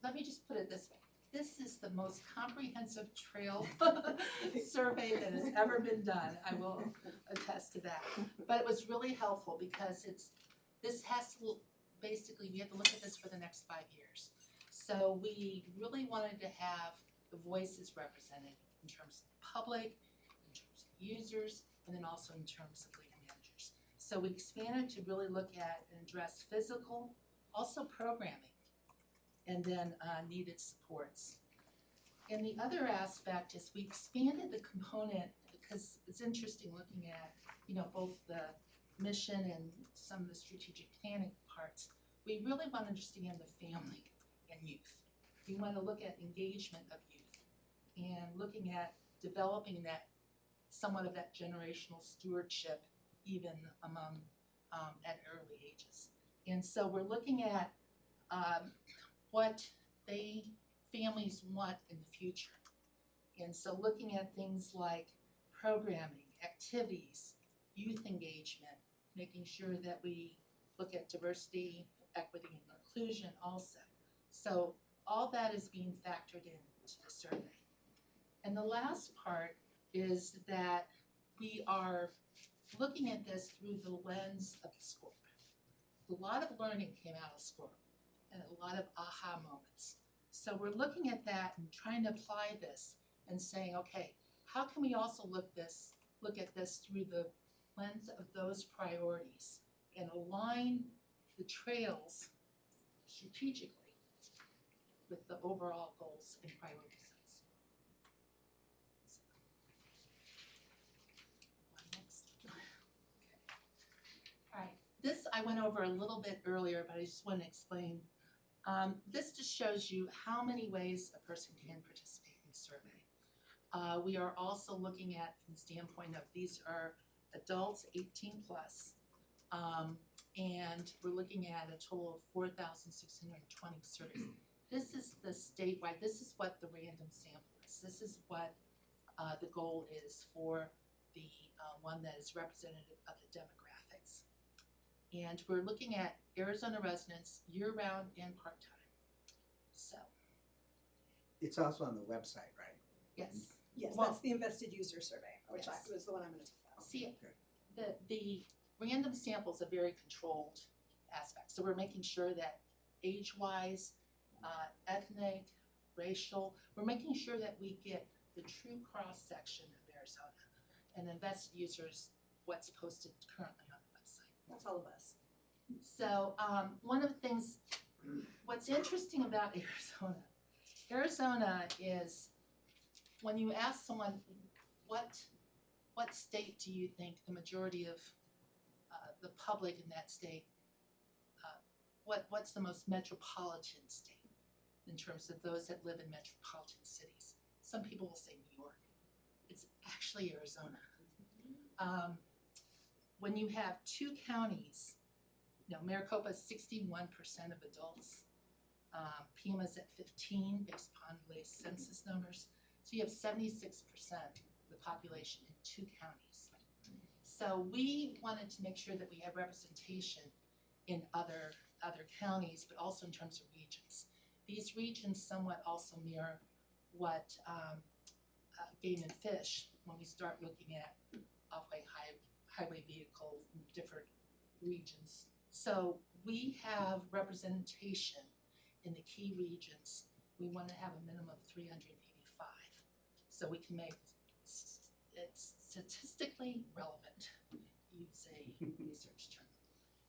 let me just put it this way. This is the most comprehensive trail survey that has ever been done. I will attest to that. But it was really helpful because this has to, basically, we have to look at this for the next 5 years. So we really wanted to have the voices represented in terms of the public, in terms of users, and then also in terms of legal managers. So we expanded to really look at and address physical, also programming, and then needed supports. And the other aspect is we expanded the component because it's interesting looking at, both the mission and some of the strategic planning parts. We really want to understand the family and youth. We want to look at engagement of youth and looking at developing that somewhat of that generational stewardship even among at early ages. And so we're looking at what families want in the future. And so looking at things like programming, activities, youth engagement, making sure that we look at diversity, equity, and inclusion also. So all that is being factored into the survey. And the last part is that we are looking at this through the lens of the SCORP. A lot of learning came out of SCORP and a lot of aha moments. So we're looking at that and trying to apply this and saying, okay, how can we also look at this through the lens of those priorities and align the trails strategically with the overall goals and priority sets. All right, this I went over a little bit earlier, but I just want to explain. This just shows you how many ways a person can participate in the survey. We are also looking at, from the standpoint of, these are adults 18 plus, and we're looking at a total of 4,620 surveys. This is the statewide, this is what the random sample is. This is what the goal is for the one that is representative of the demographics. And we're looking at Arizona residents year-round and part-time. So. It's also on the website, right? Yes. Yes, Well, that's the invested user survey, which yes. was the one I'm going to talk about. See, the random sample is a very controlled aspect. So we're making sure that age-wise, ethnic, racial, we're making sure that we get the true cross-section of Arizona and invested users, what's posted currently on the website. That's all of us. So one of the things, what's interesting about Arizona is when you ask someone what state do you think the majority of the public in that state, what's the most metropolitan state in terms of those that live in metropolitan cities? Some people will say New York. It's actually Arizona. When you have two counties Maricopa is 61% of adults. Pima's at 15 based upon latest census numbers. So you have 76% of the population in 2 counties. So we wanted to make sure that we have representation in other counties, but also in terms of regions. These regions somewhat also mirror what Game and Fish, when we start looking at off-way highway vehicles in different regions. So we have representation in the key regions. We want to have a minimum of 385, so we can make it statistically relevant, use a research term.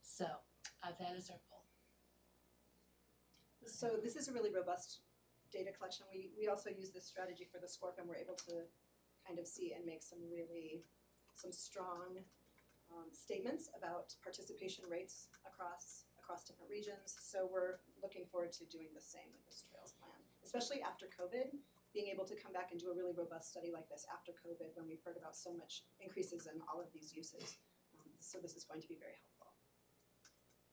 So that is our goal. So this is a really robust data collection. We also use this strategy for the SCORP, and we're able to kind of see and make some strong statements about participation rates across different regions. So we're looking forward to doing the same with this Trails Plan, especially after COVID, being able to come back and do a really robust study like this after COVID when we've heard about so much increases in all of these uses. So this is going to be very helpful.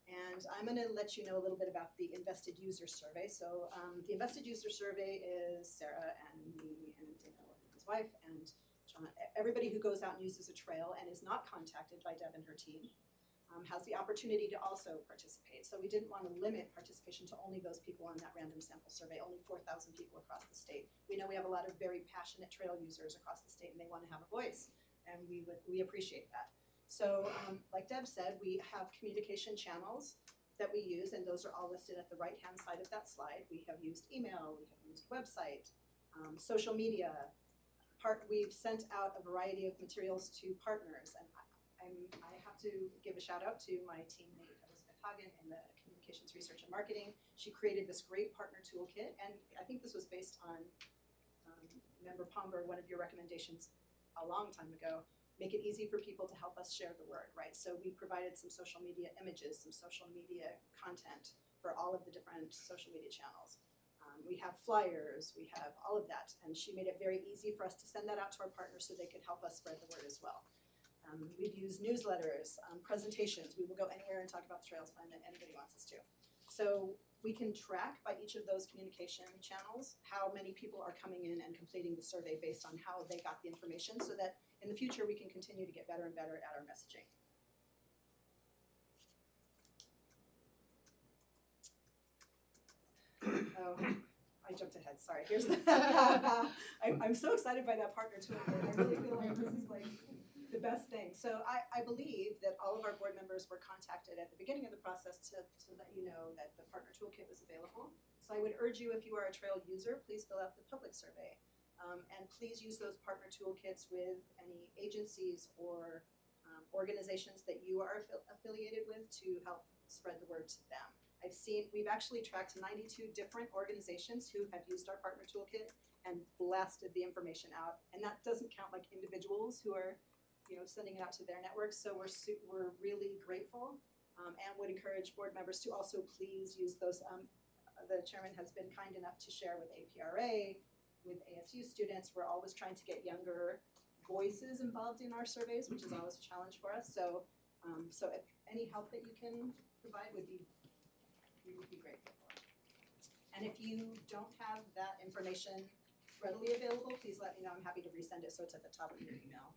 And I'm going to let you know a little bit about the Invested User Survey. So the Invested User Survey is Sarah and me and Daniel, his wife, and John. Everybody who goes out and uses a trail and is not contacted by Deb and her team has the opportunity to also participate. So we didn't want to limit participation to only those people on that random sample survey, only 4,000 people across the state. We know we have a lot of very passionate trail users across the state and they want to have a voice, and we appreciate that. So like Deb said, we have communication channels that we use, and those are all listed at the right-hand side of that slide. We have used email, we have used website, social media. We've sent out a variety of materials to partners, and I have to give a shout out to my teammate Elizabeth Hagen in the Communications Research and Marketing. She created this great partner toolkit, and I think this was based on Member Pomber, one of your recommendations a long time ago. Make it easy for people to help us share the word, right? So we provided some social media images, some social media content for all of the different social media channels. We have flyers, we have all of that, and she made it very easy for us to send that out to our partners so they could help us spread the word as well. We've used newsletters, presentations. We will go anywhere and talk about the Trails Plan that anybody wants us to. So we can track by each of those communication channels how many people are coming in and completing the survey based on how they got the information, so that in the future we can continue to get better and better at our messaging. Oh, I jumped ahead, sorry. Here's the I'm so excited by that partner toolkit. I really feel like this is like the best thing. So I believe that all of our board members were contacted at the beginning of the process to let you know that the partner toolkit was available. So I would urge you, if you are a trail user, please fill out the public survey. And please use those partner toolkits with any agencies or organizations that you are affiliated with to help spread the word to them. We've actually tracked 92 different organizations who have used our partner toolkit and blasted the information out. And that doesn't count like individuals who are sending it out to their networks. So we're really grateful and would encourage board members to also please use those. The chairman has been kind enough to share with APRA, with ASU students. We're always trying to get younger voices involved in our surveys, which is always a challenge for us. So if any help that you can provide we would be grateful for. And if you don't have that information readily available, please let me know. I'm happy to resend it so it's at the top of your email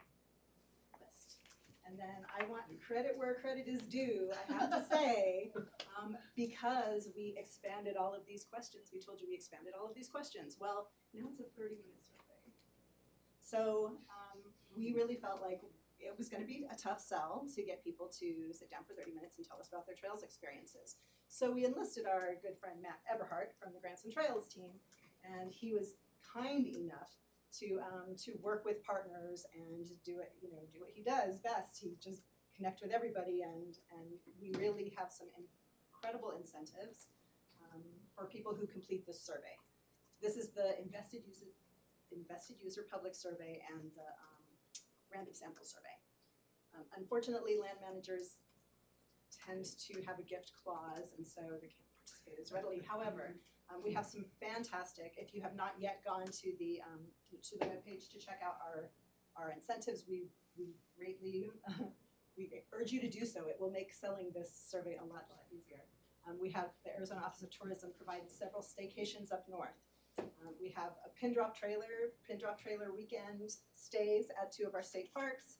list. And then I want credit where credit is due, I have to say, because we expanded all of these questions. We told you we expanded all of these questions. Well, now it's a 30-minute survey. So we really felt like it was going to be a tough sell to get people to sit down for 30 minutes and tell us about their trails experiences. So we enlisted our good friend Matt Eberhardt from the Grants and Trails team, and he was kind enough to work with partners and just do what he does best. He just connect with everybody, and we really have some incredible incentives for people who complete this survey. This is the Invested User Public Survey and the Random Sample Survey. Unfortunately, land managers tend to have a gift clause, and so they can't participate as readily. However, we have some fantastic, if you have not yet gone to the webpage to check out our incentives, we greatly we urge you to do so. It will make selling this survey a lot easier. We have the Arizona Office of Tourism providing several staycations up north. We have a pin drop trailer weekend stays at 2 of our state parks.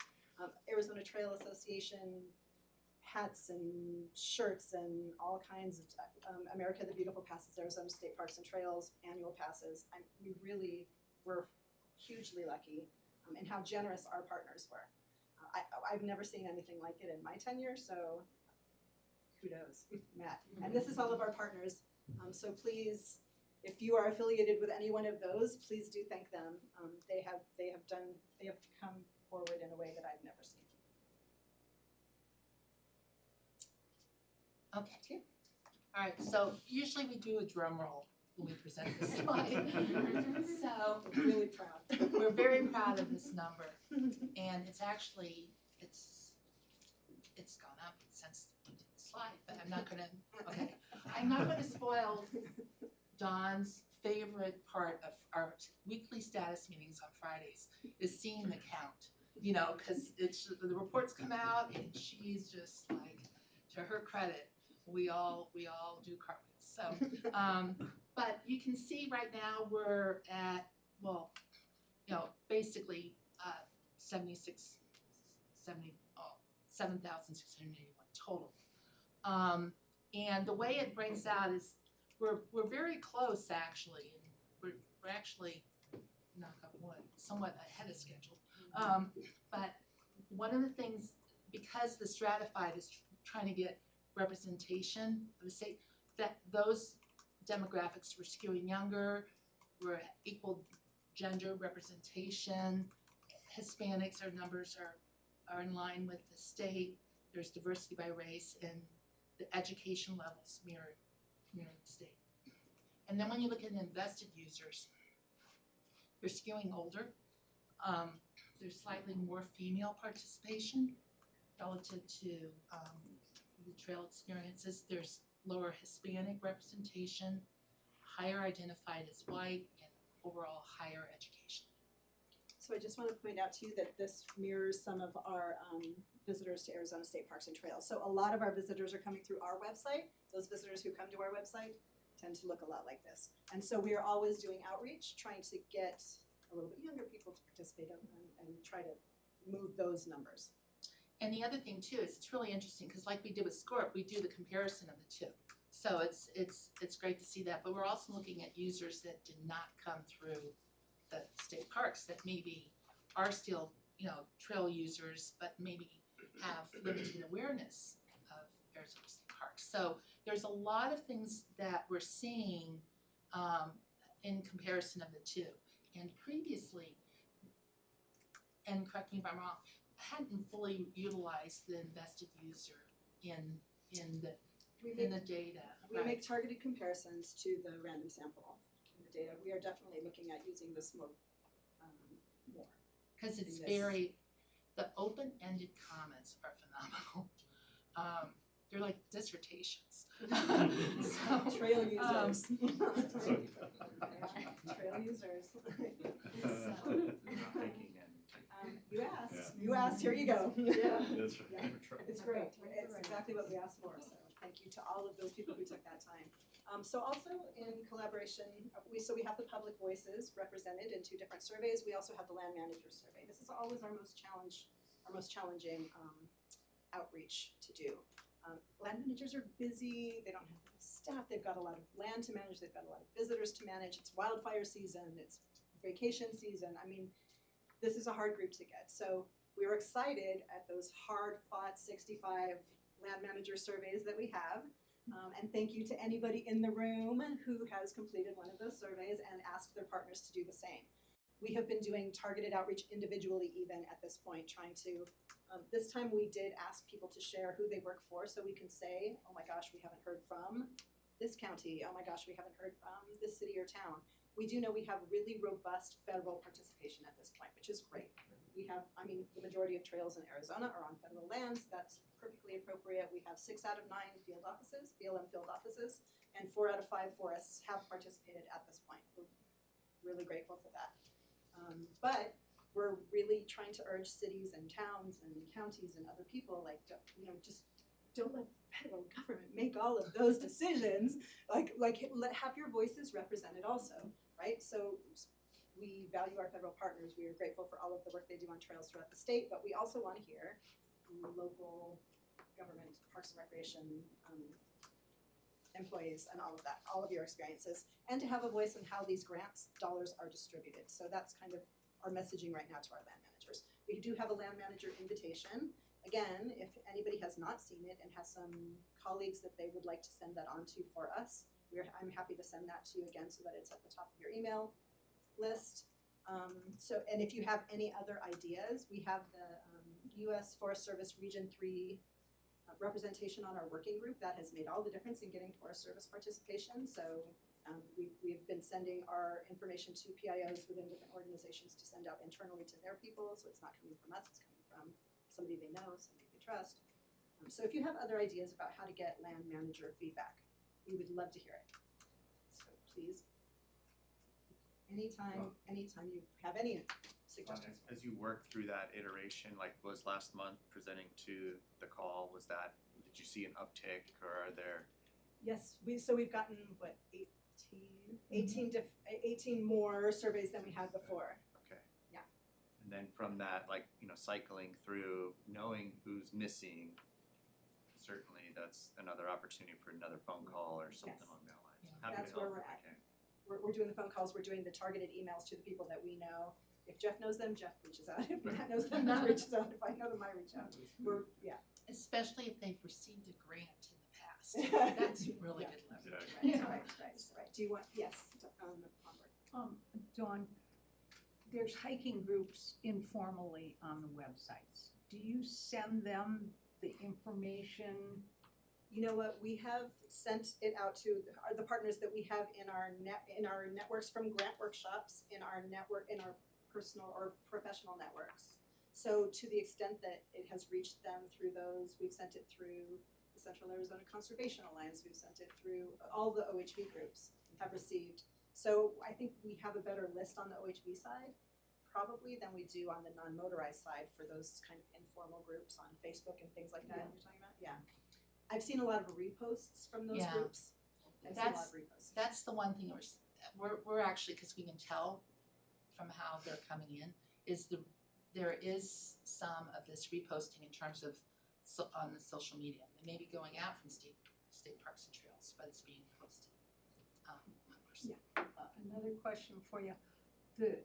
Arizona Trail Association hats and shirts and all kinds of America the Beautiful passes, Arizona State Parks and Trails annual passes. We really were hugely lucky in how generous our partners were. I've never seen anything like it in my tenure, so kudos, Matt. And this is all of our partners. So please, if you are affiliated with any one of those, please do thank them. They have come forward in a way that I've never seen. Okay. All right, so usually we do a drum roll when we present this slide. So I'm really proud. we're very proud of this number. And it's actually, it's gone up since we did the slide, but I'm not gonna spoil Dawn's favorite part of our weekly status meetings on Fridays is seeing the count. You know, cause the reports come out and she's just like, to her credit, we all do cartwheels. So, but you can see right now we're at, well, you know, basically 7,681 total. And the way it breaks out is we're very close actually. We're actually, knock on wood, somewhat ahead of schedule. But one of the things, because the stratified is trying to get representation of the state, that those demographics were skewing younger, were equal gender representation. Hispanics, our numbers are in line with the state. There's diversity by race, and the education levels mirror the state. And then when you look at invested users, they're skewing older. There's slightly more female participation relative to the trail experiences. There's lower Hispanic representation, higher identified as white, and overall higher education. So I just want to point out to you that this mirrors some of our visitors to Arizona State Parks and Trails. So a lot of our visitors are coming through our website. Those visitors who come to our website tend to look a lot like this. And so we are always doing outreach, trying to get a little bit younger people to participate and try to move those numbers. And the other thing too is it's really interesting because like we did with SCORP, we do the comparison of the two. So it's great to see that. But we're also looking at users that did not come through the state parks that maybe are still, you know, trail users, but maybe have limited awareness of Arizona State Parks. So there's a lot of things that we're seeing in comparison of the two. And previously, and correct me if I'm wrong, hadn't fully utilized the invested user in the data. We right? make targeted comparisons to the random sample in the data. We are definitely looking at using this more. Because it's very, the open-ended comments are phenomenal. They're like dissertations. So, Trail users. Trail users. You asked, here you go. Yeah. That's right. Yeah. It's great. It's exactly what we asked for. So thank you to all of those people who took that time. So also in collaboration, we have the public voices represented in 2 different surveys. We also have the land manager survey. This is always our most challenging outreach to do. Land managers are busy. They don't have enough staff. They've got a lot of land to manage. They've got a lot of visitors to manage. It's wildfire season. It's vacation season. I mean, this is a hard group to get. So we were excited at those hard-fought 65 land manager surveys that we have. And thank you to anybody in the room who has completed one of those surveys and asked their partners to do the same. We have been doing targeted outreach individually even at this point, trying to, this time we did ask people to share who they work for so we can say, oh my gosh, we haven't heard from this county, oh my gosh, we haven't heard from this city or town. We do know we have really robust federal participation at this point, which is great. We have, I mean, the majority of trails in Arizona are on federal lands. That's perfectly appropriate. We have 6 out of 9 field offices, BLM field offices, and 4 out of 5 forests have participated at this point. We're really grateful for that. But we're really trying to urge cities and towns and counties and other people, like, just don't let the federal government make all of those decisions. Have your voices represented also, right? So we value our federal partners. We are grateful for all of the work they do on trails throughout the state, but we also want to hear local government, parks and recreation, employees and all of that, all of your experiences, and to have a voice in how these grants dollars are distributed. So that's kind of our messaging right now to our land managers. We do have a land manager invitation. Again, if anybody has not seen it and has some colleagues that they would like to send that on to for us, I'm happy to send that to you again so that it's at the top of your email list. And if you have any other ideas, we have the U.S. Forest Service Region 3 representation on our working group. That has made all the difference in getting Forest Service participation. So we've been sending our information to PIOs within different organizations to send out internally to their people. So it's not coming from us, it's coming from somebody they know, somebody they trust. So if you have other ideas about how to get land manager feedback, we would love to hear it. So please, anytime you have any suggestions. As you work through that iteration, like was last month presenting to the call, did you see an uptick, or are there? Yes, we've gotten what, 18 more surveys than we had before. Okay. Yeah. And then from that, cycling through, knowing who's missing, certainly that's another opportunity for another phone call or something Yes. along that line. Yeah. Happy That's to where help we're if I at. can. We're doing the phone calls, we're doing the targeted emails to the people that we know. If Jeff knows them, Jeff reaches out. If Matt knows them, Matt reaches out. If I know them, I reach out. Especially if they've received a grant in the past. That's really Yeah. good leverage. Exactly. Right. Do you want, yes, onward. Dawn, there's hiking groups informally on the websites. Do you send them the information? You know what, we have sent it out to the partners that we have in our networks from grant workshops, in our personal or professional networks. So to the extent that it has reached them through those, we've sent it through the Central Arizona Conservation Alliance, we've sent it through all the OHV groups have received. So I think we have a better list on the OHV side probably than we do on the non-motorized side for those kind of informal groups on Facebook and things like that you're talking about? Yeah. I've seen a lot of reposts from those Yeah. groups. I've seen a lot of reposts. That's the one thing we're actually, because we can tell from how they're coming in, there is some of this reposting in terms of on the social media. It may be going out from state parks and trails, but it's being posted. Another question for you. The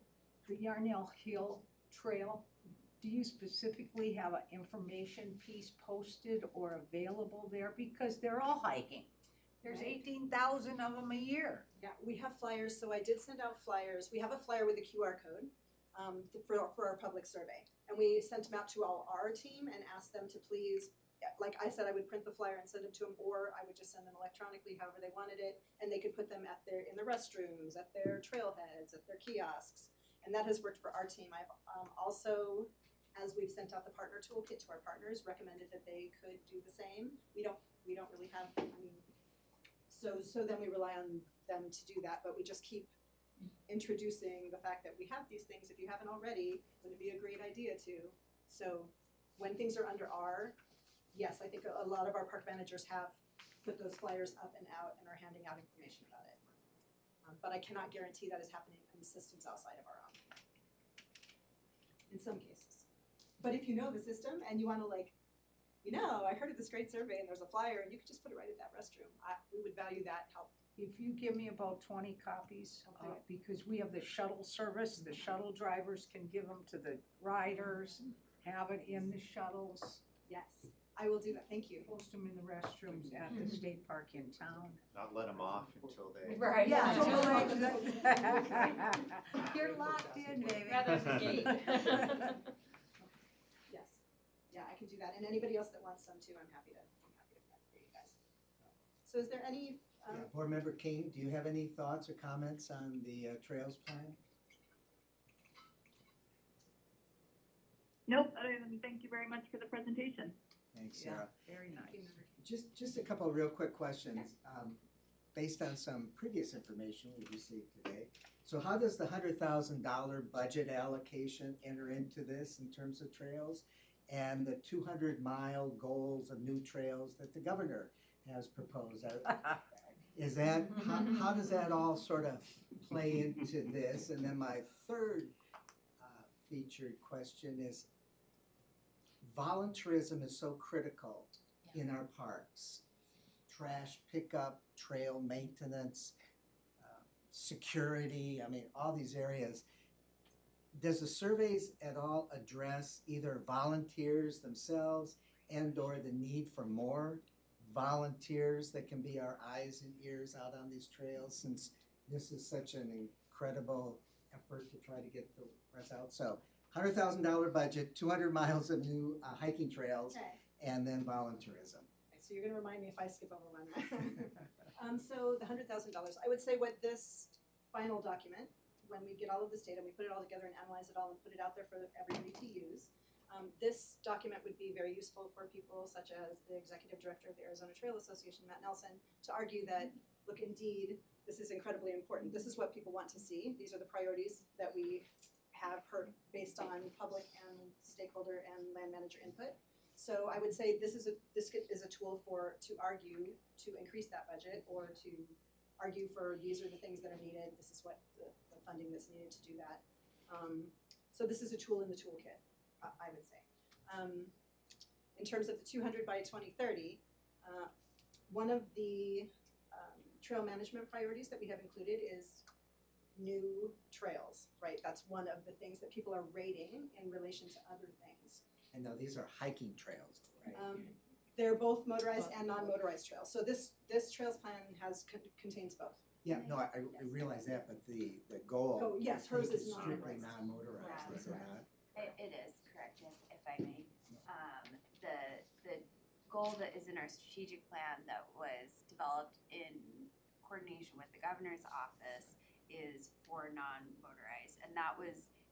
Yarnell Hill Trail, do you specifically have an information piece posted or available there? Because they're all hiking. There's 18,000 of them a year. Yeah, we have flyers, so I did send out flyers. We have a flyer with a QR code for our public survey. And we sent them out to all our team and asked them to please, like I said, I would print the flyer and send them to them, or I would just send them electronically, however they wanted it, and they could put them in the restrooms, at their trailheads, at their kiosks, and that has worked for our team. I've also, as we've sent out the partner toolkit to our partners, recommended that they could do the same. We don't really have, so then we rely on them to do that, but we just keep introducing the fact that we have these things. If you haven't already, wouldn't it be a great idea to? So when things are under yes, I think a lot of our park managers have put those flyers up and out and are handing out information about it. But I cannot guarantee that is happening in systems outside of our own. In some cases. But if you know the system and you want to I heard of this great survey and there's a flyer and you could just put it right at that restroom, we would value that help. If you give me about 20 copies, I'll do it. because we have the shuttle service, the shuttle drivers can give them to the riders, have it in the shuttles, Yes, I will do that. Thank you. post them in the restrooms at the state park in town. Not let them off until they. Right. Yeah, totally. You're locked in, baby. Yeah, there's a gate. Yes, yeah, I can do that. And anybody else that wants some too, I'm happy to print for you guys. So is there any, Board Member King, do you have any thoughts or comments on the trails plan? Nope, other than thank you very much for the presentation. Thanks, Yeah, Sarah. very nice. Just a couple of real quick questions. based on some previous information we received today, so how does the $100,000 budget allocation enter into this in terms of trails? And the 200-mile goals of new trails that the governor has proposed? Is that, how does that all sort of play into this? And then my third featured question is, volunteerism is so critical in our parks. Trash pickup, trail maintenance, security, I mean, all these areas. Does the surveys at all address either volunteers themselves and or the need for more volunteers that can be our eyes and ears out on these trails, since this is such an incredible effort to try to get the press out? So $100,000 budget, 200 miles of new hiking trails, Okay. and then volunteerism. So you're gonna remind me if I skip over one. So the $100,000, I would say what this final document, when we get all of this data, we put it all together and analyze it all and put it out there for everybody to use. This document would be very useful for people such as the executive director of the Arizona Trail Association, Matt Nelson, to argue that, look, indeed, this is incredibly important. This is what people want to see. These are the priorities that we have heard based on public and stakeholder and land manager input. So I would say this is a tool to argue to increase that budget, or to argue for these are the things that are needed. This is what the funding that's needed to do that. So this is a tool in the toolkit, I would say. In terms of the 200 by 2030, one of the trail management priorities that we have included is new trails, right? That's one of the things that people are rating in relation to other things. And now these are hiking trails, right? They're both motorized and non-motorized trails. So this trails plan contains both. Yeah, no, I realize that, but the goal. Oh, yes, I hers think, is strictly non-motorized. non-motorized, is it Correct. not? It is correct, if I may. The goal that is in our strategic plan that was developed in coordination with the governor's office is for non-motorized,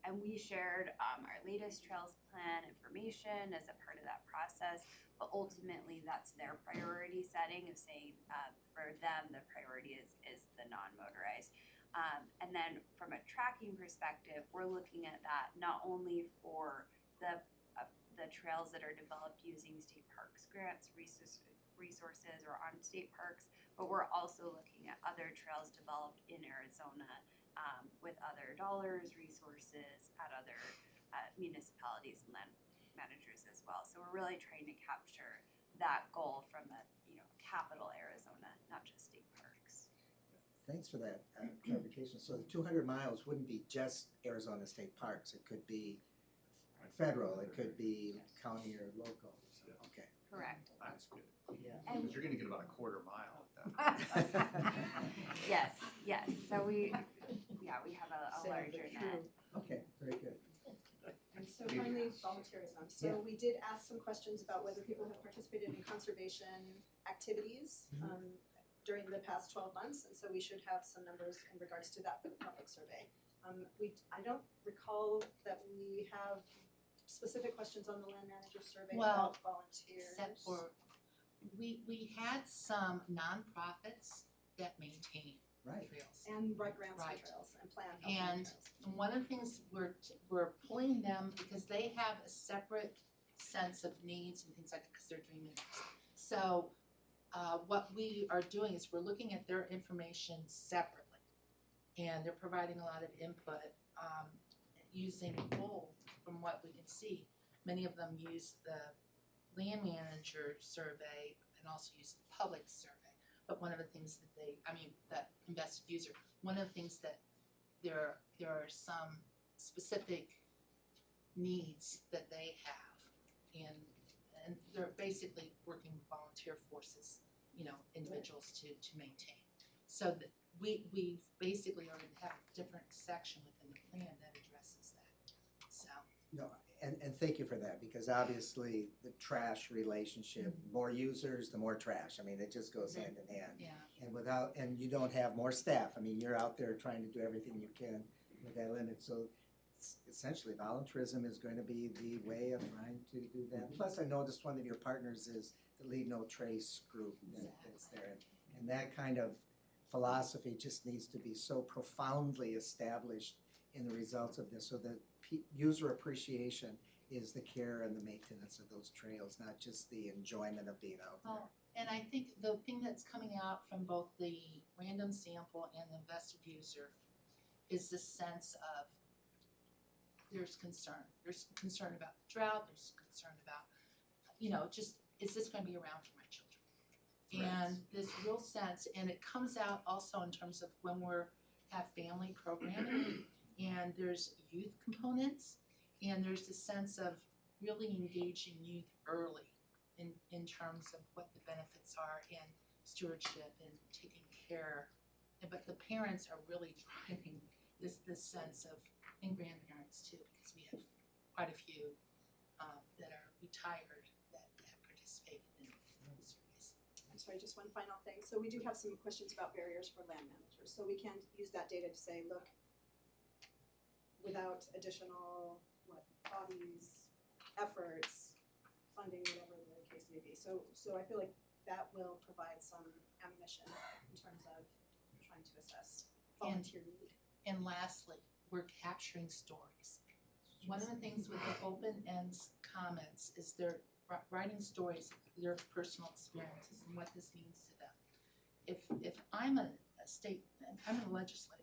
and we shared our latest trails plan information as a part of that process. But ultimately, that's their priority setting of saying for them the priority is the non-motorized. And then from a tracking perspective, we're looking at that not only for the trails that are developed using state parks grants, resources or on state parks, but we're also looking at other trails developed in Arizona with other dollars, resources at other municipalities and land managers as well. So we're really trying to capture that goal from capital Arizona, not just state parks. Thanks for that clarification. So the 200 miles wouldn't be just Arizona State Parks. It could be federal, it could be county or local. So, okay. Correct. That's good. Yeah. Because you're gonna get about a quarter mile at that. Yes. So we have a larger net. Okay, very good. And so finally, volunteerism. So we did ask some questions about whether people have participated in conservation activities during the past 12 months, and so we should have some numbers in regards to that for the public survey. I don't recall that we have specific questions on the land manager survey about volunteers. Except for, we had some nonprofits that maintain Right. trails. And write grants Right. for trails and plan health And trails. one of the things we're pulling them because they have a separate sense of needs and things like that because they're dream leaders. So what we are doing is we're looking at their information separately, and they're providing a lot of input using both. From what we can see, many of them use the land manager survey and also use the public survey. But one of the things that invested user, one of the things that there are some specific needs that they have, and they're basically working with volunteer forces, individuals to maintain. So that we basically already have a different section within the plan that addresses that. So No, and thank you for that, because obviously the trash relationship, more users, the more trash. I mean, it just goes hand in hand. yeah. And you don't have more staff. I mean, you're out there trying to do everything you can with that limit. So essentially, volunteerism is going to be the way of trying to do that. Plus, I noticed one of your partners is the Leave No Trace group that's there. And that kind of philosophy just needs to be so profoundly established in the results of this, so that user appreciation is the care and the maintenance of those trails, not just the enjoyment of being out there. Well, and I think the thing that's coming out from both the random sample and the invested user is this sense of there's concern. There's concern about the drought, there's concern about, just, is this gonna be around for my children? And this real sense, and it comes out also in terms of when have family programming, and there's youth components, and there's a sense of really engaging youth early in terms of what the benefits are in stewardship and taking care. But the parents are really driving this sense of, and grandparents too, because we have quite a few that are retired that have participated in the surveys. I'm sorry, just one final thing. So we do have some questions about barriers for land managers. So we can use that data to say, look, without additional, bodies, efforts, funding, whatever the case may be. So I feel like that will provide some ammunition in terms of trying to assess volunteer need. And lastly, we're capturing stories. One of the things with the open-end comments is they're writing stories of their personal experiences and what this means to them. If I'm a state, I'm a legislator,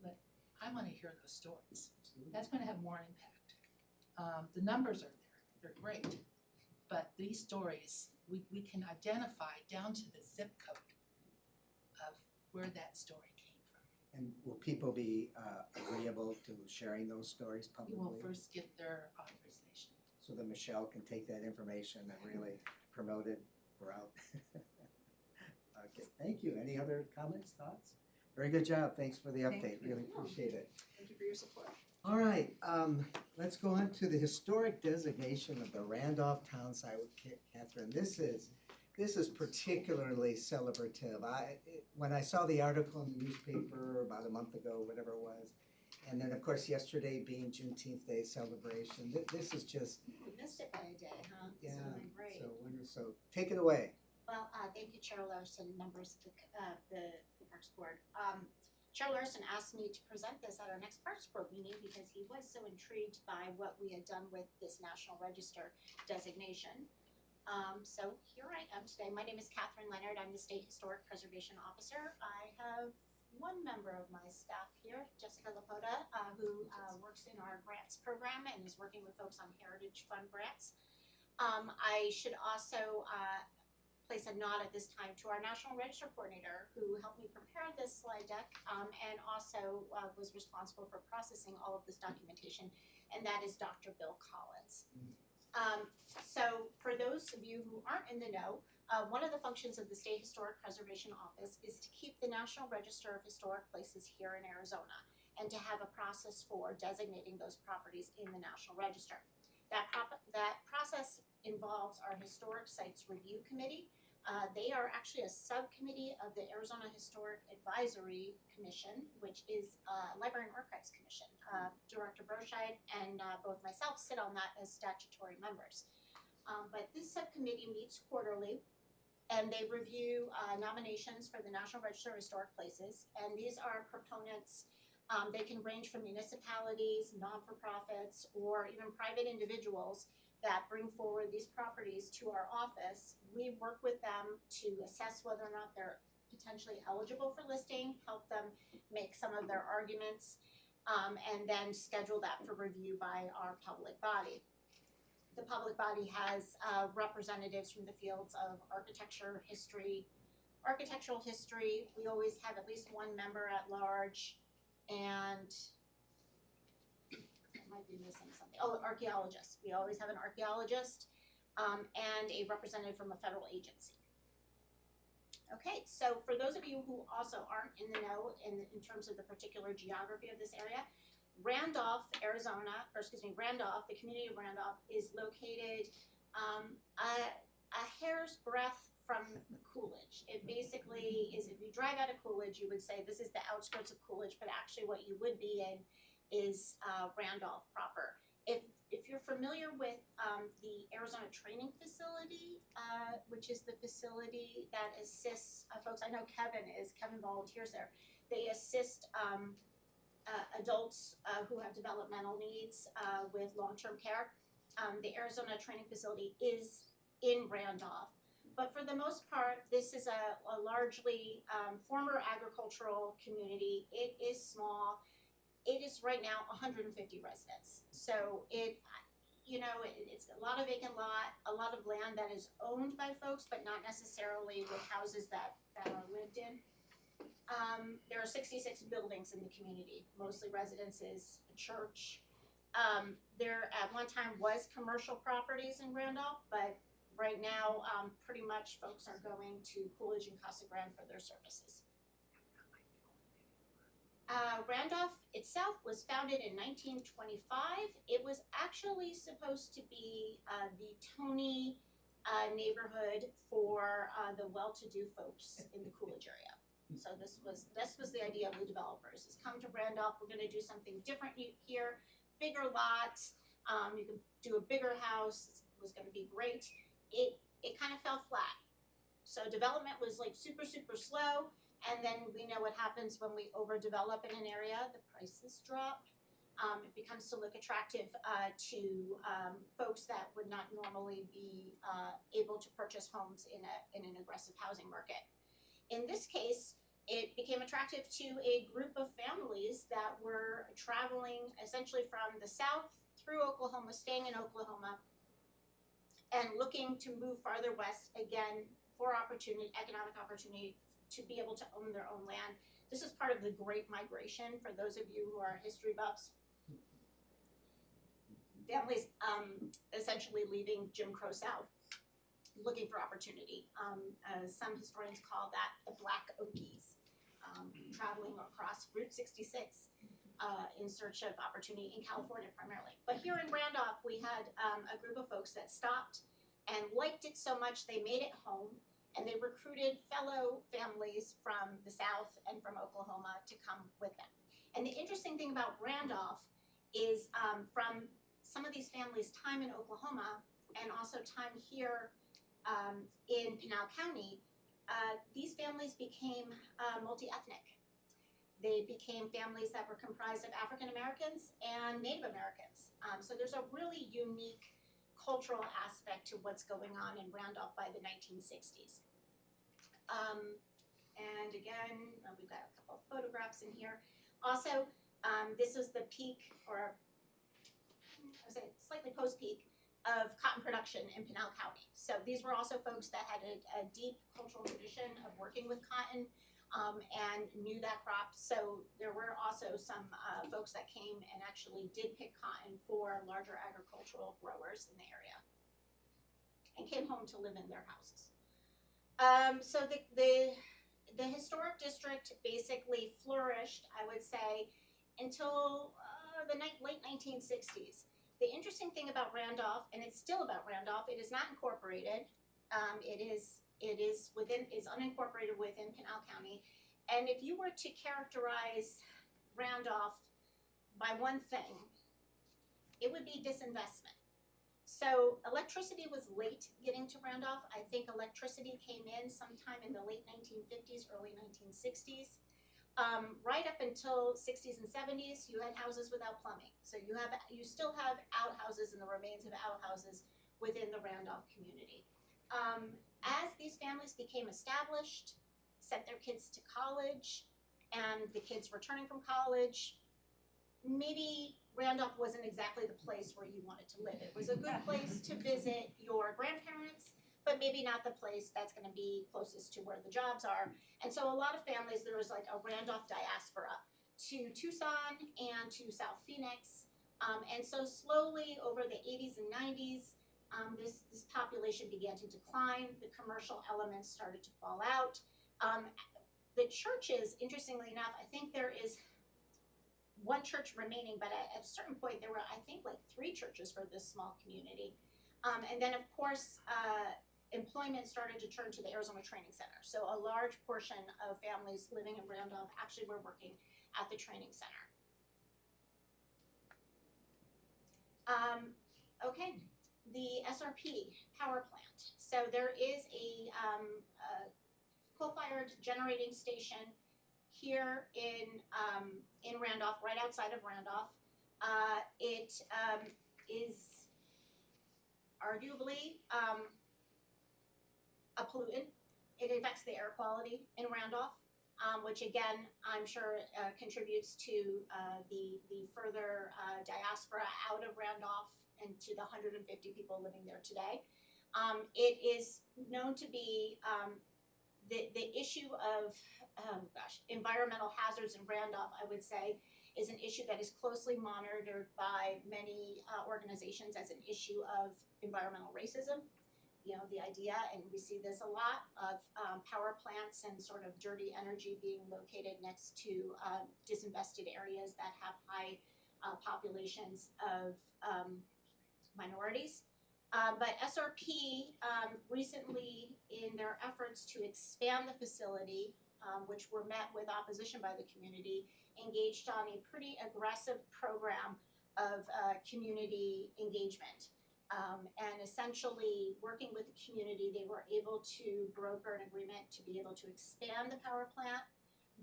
but I want to hear those stories. That's going to have more impact. The numbers are there, they're great, but these stories, we can identify down to the zip code of where that story came from. And will people be agreeable to sharing those stories We publicly? will first get their authorization. So that Michelle can take that information and really promote it throughout. Okay, thank you. Any other comments, thoughts? Very good job. Thanks for the update. Really appreciate it. Thank you for your support. All right, let's go on to the historic designation of the Randolph Town Site with Catherine. This is particularly celebrative. When I saw the article in the newspaper about a month ago, whatever it was, and then of course yesterday being Juneteenth Day celebration, this is just, We missed it by a day, huh? This yeah, would've been great. so wonderful. So take it away. Well, thank you, Chair Larson, members of the Parks Board. Chair Larson asked me to present this at our next Parks Board meeting because he was so intrigued by what we had done with this National Register designation. So here I am today. My name is Catherine Leonard. I'm the State Historic Preservation Officer. I have one member of my staff here, Jessica Lapota, who works in our grants program and is working with folks on Heritage Fund grants. I should also place a nod at this time to our National Register Coordinator who helped me prepare this slide deck and also was responsible for processing all of this documentation, and that is Dr. Bill Collins. So for those of you who aren't in the know, one of the functions of the State Historic Preservation Office is to keep the National Register of Historic Places here in Arizona and to have a process for designating those properties in the National Register. That process involves our Historic Sites Review Committee. They are actually a subcommittee of the Arizona Historic Advisory Commission, which is a Library and Archives Commission. Director Broscheid and both myself sit on that as statutory members. But this subcommittee meets quarterly and they review nominations for the National Register of Historic Places. And these are proponents. They can range from municipalities, non-for-profits, or even private individuals that bring forward these properties to our office. We work with them to assess whether or not they're potentially eligible for listing, help them make some of their arguments, and then schedule that for review by our public body. The public body has representatives from the fields of architectural history. We always have at least one member at large, and I might be missing something. Oh, archaeologists. We always have an archaeologist and a representative from a federal agency. Okay, so for those of you who also aren't in the know in terms of the particular geography of this area, Randolph, Arizona, or excuse me, Randolph, the community of Randolph is located a hair's breadth from Coolidge. It basically is, if you drive out of Coolidge, you would say this is the outskirts of Coolidge, but actually what you would be in is Randolph proper. If if you're familiar with the Arizona Training Facility, which is the facility that assists folks, I know Kevin volunteers there. They assist adults who have developmental needs with long-term care. The Arizona Training Facility is in Randolph. But for the most part, this is a largely former agricultural community. It is small. It is right now 150 residents. So it's a lot of vacant lot, a lot of land that is owned by folks, but not necessarily with houses that are lived in. There are 66 buildings in the community, mostly residences, a church. There at one time was commercial properties in Randolph, but right now, pretty much folks are going to Coolidge and Casa Grande for their services. Randolph itself was founded in 1925. It was actually supposed to be the Tony neighborhood for the well-to-do folks in the Coolidge area. So this was the idea of the developers, is come to Randolph, we're gonna do something different here, bigger lots, you can do a bigger house, it was gonna be great. It kind of fell flat. So development was like super slow, and then we know what happens when we overdevelop in an area, the prices drop. It becomes to look attractive to folks that would not normally be able to purchase homes in an aggressive housing market. In this case, it became attractive to a group of families that were traveling essentially from the south through Oklahoma, staying in Oklahoma, and looking to move farther west again for opportunity, economic opportunity, to be able to own their own land. This is part of the Great Migration, for those of you who are history buffs. Families essentially leaving Jim Crow South, looking for opportunity. Some historians call that the Black Okies, traveling across Route 66 in search of opportunity in California primarily. But here in Randolph, we had a group of folks that stopped and liked it so much they made it home, and they recruited fellow families from the South and from Oklahoma to come with them. And the interesting thing about Randolph is from some of these families' time in Oklahoma and also time here in Pinal County, these families became multi-ethnic. They became families that were comprised of African Americans and Native Americans. So there's a really unique cultural aspect to what's going on in Randolph by the 1960s. And again, we've got a couple of photographs in here. Also, this is the peak, or I would say slightly post-peak, of cotton production in Pinal County. So these were also folks that had a deep cultural tradition of working with cotton and knew that crop. So there were also some folks that came and actually did pick cotton for larger agricultural growers in the area and came home to live in their houses. So the historic district basically flourished, I would say, until the late 1960s. The interesting thing about Randolph, and it's still about Randolph, it is not incorporated. It is unincorporated within Pinal County. And if you were to characterize Randolph by one thing, it would be disinvestment. So electricity was late getting to Randolph. I think electricity came in sometime in the late 1950s, early 1960s. Right up until 60s and 70s, you had houses without plumbing. So you still have outhouses and the remains of outhouses within the Randolph community. As these families became established, sent their kids to college, and the kids returning from college, maybe Randolph wasn't exactly the place where you wanted to live. It was a good place to visit your grandparents, but maybe not the place that's going to be closest to where the jobs are. And so a lot of families, there was like a Randolph diaspora to Tucson and to South Phoenix. And so slowly over the 80s and 90s, this population began to decline. The commercial elements started to fall out. The churches, interestingly enough, I think there is one church remaining, but at a certain point there were, I think, like 3 churches for this small community. And then of course, employment started to turn to the Arizona Training Center. So a large portion of families living in Randolph actually were working at the training center. Okay, the SRP power plant. So there is a coal-fired generating station here in Randolph, right outside of Randolph. It is arguably a pollutant. It affects the air quality in Randolph, which again, I'm sure contributes to the further diaspora out of Randolph and to the 150 people living there today. It is known to be the issue of environmental hazards in Randolph, I would say, is an issue that is closely monitored by many organizations as an issue of environmental racism. You know, the idea, and we see this a lot, of power plants and sort of dirty energy being located next to disinvested areas that have high populations of minorities. But SRP recently, in their efforts to expand the facility, which were met with opposition by the community, engaged on a pretty aggressive program of community engagement. And essentially, working with the community, they were able to broker an agreement to be able to expand the power plant,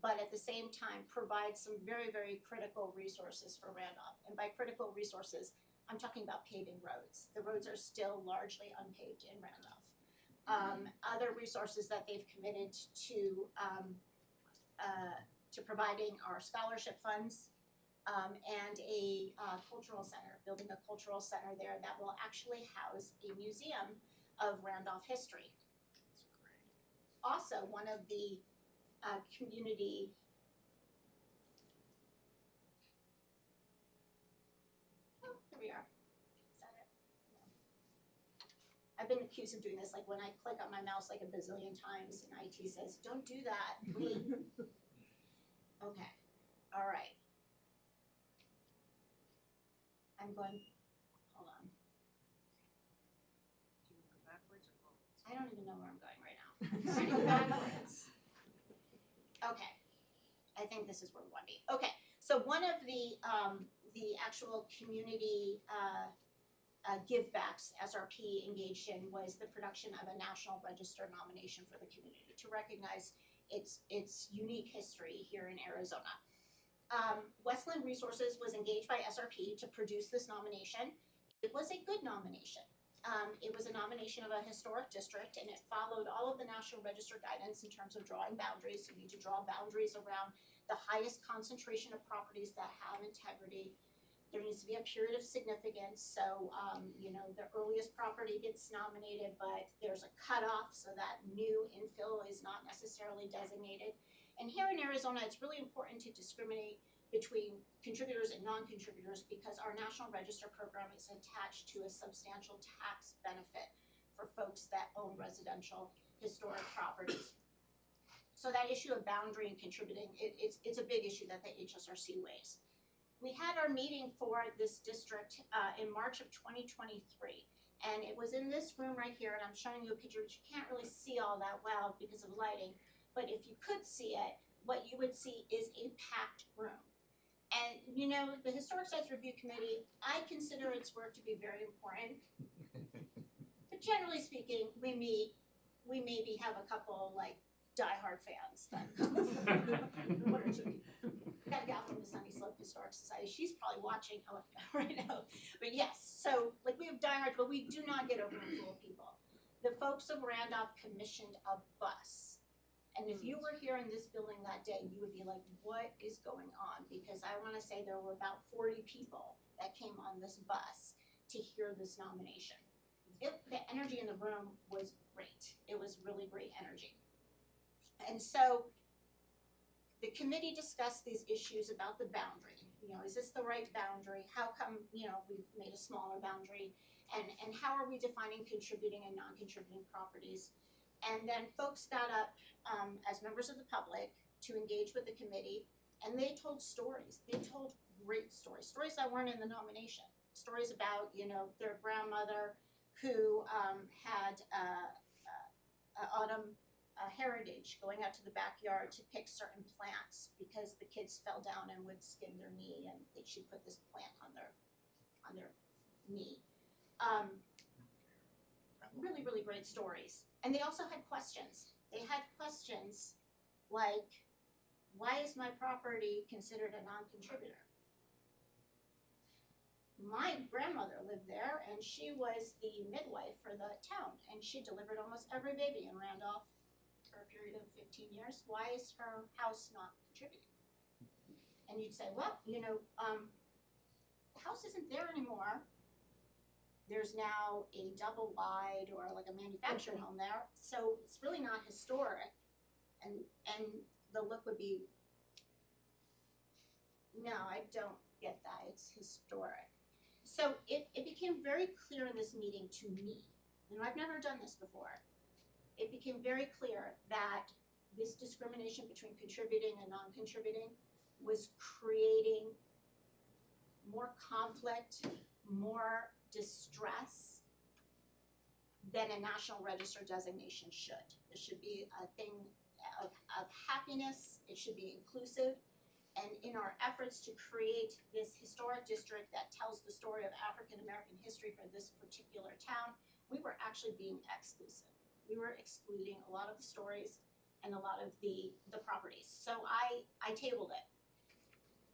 but at the same time provide some very, very critical resources for Randolph. And by critical resources, I'm talking about paving roads. The roads are still largely unpaved in Randolph. Other resources that they've committed to providing are scholarship funds, and a cultural center, building a cultural center there that will actually house a museum of Randolph history. Also, one of the community here we are. Is that it? No. I've been accused of doing this, like when I click on my mouse like a bazillion times and IT says, don't do that, please. Okay, all right. I'm going, hold on. Do you go backwards or forwards? I don't even know where I'm going right now. I'm trying to go backwards. Okay, I think this is where we want to be. Okay, so one of the actual community givebacks SRP engaged in was the production of a National Register nomination for the community to recognize its unique history here in Arizona. Westland Resources was engaged by SRP to produce this nomination. It was a good nomination. It was a nomination of a historic district, and it followed all of the National Register guidance in terms of drawing boundaries. You need to draw boundaries around the highest concentration of properties that have integrity. There needs to be a period of significance, so you know, the earliest property gets nominated, but there's a cutoff so that new infill is not necessarily designated. And here in Arizona, it's really important to discriminate between contributors and non-contributors because our National Register program is attached to a substantial tax benefit for folks that own residential historic properties. So that issue of boundary and contributing, it's a big issue that the HSRC weighs. We had our meeting for this district in March of 2023, and it was in this room right here, and I'm showing you a picture which you can't really see all that well because of lighting, but if you could see it, what you would see is a packed room. And you know, the Historic Sites Review Committee, I consider its work to be very important. But generally speaking, we maybe have a couple like diehard fans that one or two people. Got a gal from the Sunny Slope Historic Society. She's probably watching right now. But yes, so like we have diehards, but we do not get a room full of people. The folks of Randolph commissioned a bus. And if you were here in this building that day, you would be like, what is going on? Because I want to say there were about 40 people that came on this bus to hear this nomination. The energy in the room was great. It was really great energy. And so the committee discussed these issues about the boundary. You know, is this the right boundary? How come, you know, we've made a smaller boundary? And how are we defining contributing and non-contributing properties? And then folks got up as members of the public to engage with the committee, and they told stories. They told great stories, stories that weren't in the nomination, stories about, you know, their grandmother who had autumn heritage, going out to the backyard to pick certain plants because the kids fell down and would skin their knee, and she'd put this plant on their knee. really, really great stories. And they also had questions. They had questions like, why is my property considered a non-contributor? My grandmother lived there and she was the midwife for the town and she delivered almost every baby in Randolph for a period of 15 years. Why is her house not contributing? And you'd say, well, you know, the house isn't there anymore. There's now a double wide or like a manufactured home there, so it's really not historic. And the look would be, no, I don't get that, it's historic. So it became very clear in this meeting to me, and I've never done this before, it became very clear that this discrimination between contributing and non-contributing was creating more conflict, more distress than a National Register designation should. There should be a thing of happiness, it should be inclusive, and in our efforts to create this historic district that tells the story of African American history for this particular town, we were actually being exclusive. We were excluding a lot of the stories and a lot of the properties. So I tabled it.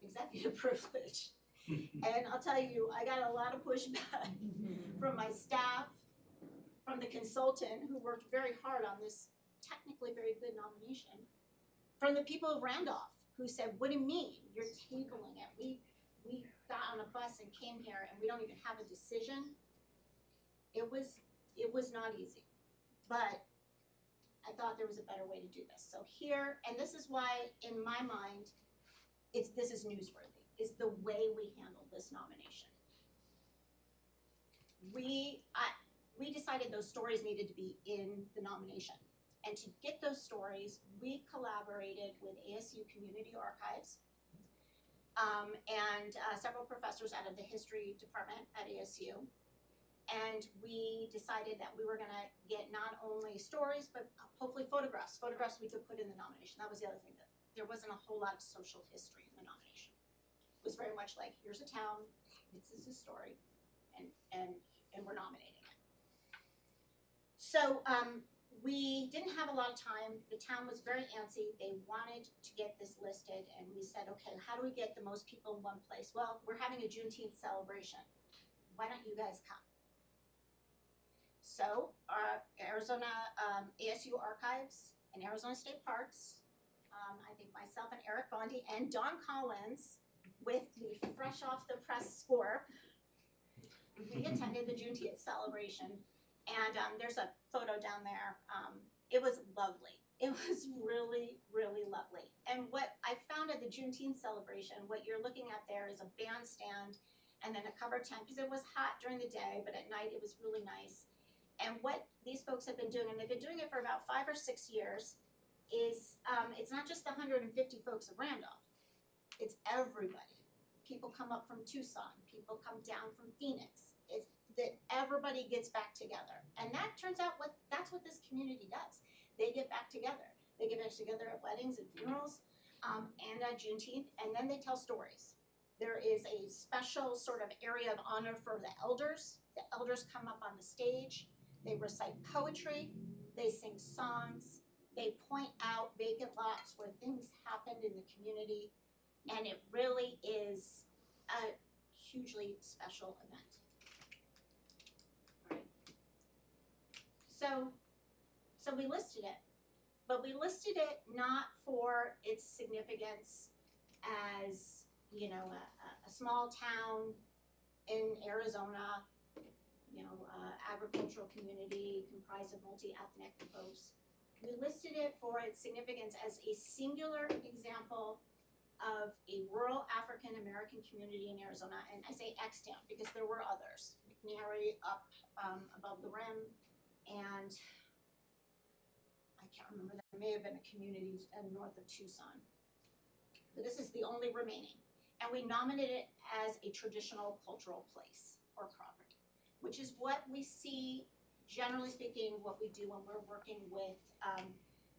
Executive privilege. And I'll tell you, I got a lot of pushback from my staff, from the consultant who worked very hard on this technically very good nomination, from the people of Randolph who said, what do you mean? You're tabling it. We got on a bus and came here and we don't even have a decision. It was not easy, but I thought there was a better way to do this. So here, and this is why in my mind, this is newsworthy, is the way we handled this nomination. We decided those stories needed to be in the nomination. And to get those stories, we collaborated with ASU Community Archives and several professors out of the history department at ASU. And we decided that we were gonna get not only stories, but hopefully photographs. Photographs we could put in the nomination. That was the other thing, that there wasn't a whole lot of social history in the nomination. It was very much like, here's a town, this is a story, and we're nominating it. So we didn't have a lot of time. The town was very antsy. They wanted to get this listed, and we said, okay, how do we get the most people in one place? Well, we're having a Juneteenth celebration. Why don't you guys come? So Arizona ASU Archives and Arizona State Parks, I think myself and Eric Bondi and Don Collins, with the fresh off the press score, we attended the Juneteenth celebration. And there's a photo down there. It was lovely. It was really, really lovely. And what I found at the Juneteenth celebration, what you're looking at there is a bandstand and then a covered tent, because it was hot during the day, but at night it was really nice. And what these folks have been doing, and they've been doing it for about 5 or 6 years, is it's not just the 150 folks of Randolph. It's everybody. People come up from Tucson. People come down from Phoenix. It's that everybody gets back together. And that turns out that's what this community does. They get back together. They get back together at weddings and funerals and at Juneteenth, and then they tell stories. There is a special sort of area of honor for the elders. The elders come up on the stage. They recite poetry. They sing songs. They point out vacant lots where things happened in the community. And it really is a hugely special event. So we listed it, but we listed it not for its significance as, you know, a small town in Arizona, you know, agricultural community comprised of multi-ethnic folks. We listed it for its significance as a singular example of a rural African American community in Arizona, and I say extant because there were others. McNary up above the rim, and I can't remember, there may have been a community north of Tucson. But this is the only remaining. And we nominated it as a traditional cultural place or property, which is what we see, generally speaking, what we do when we're working with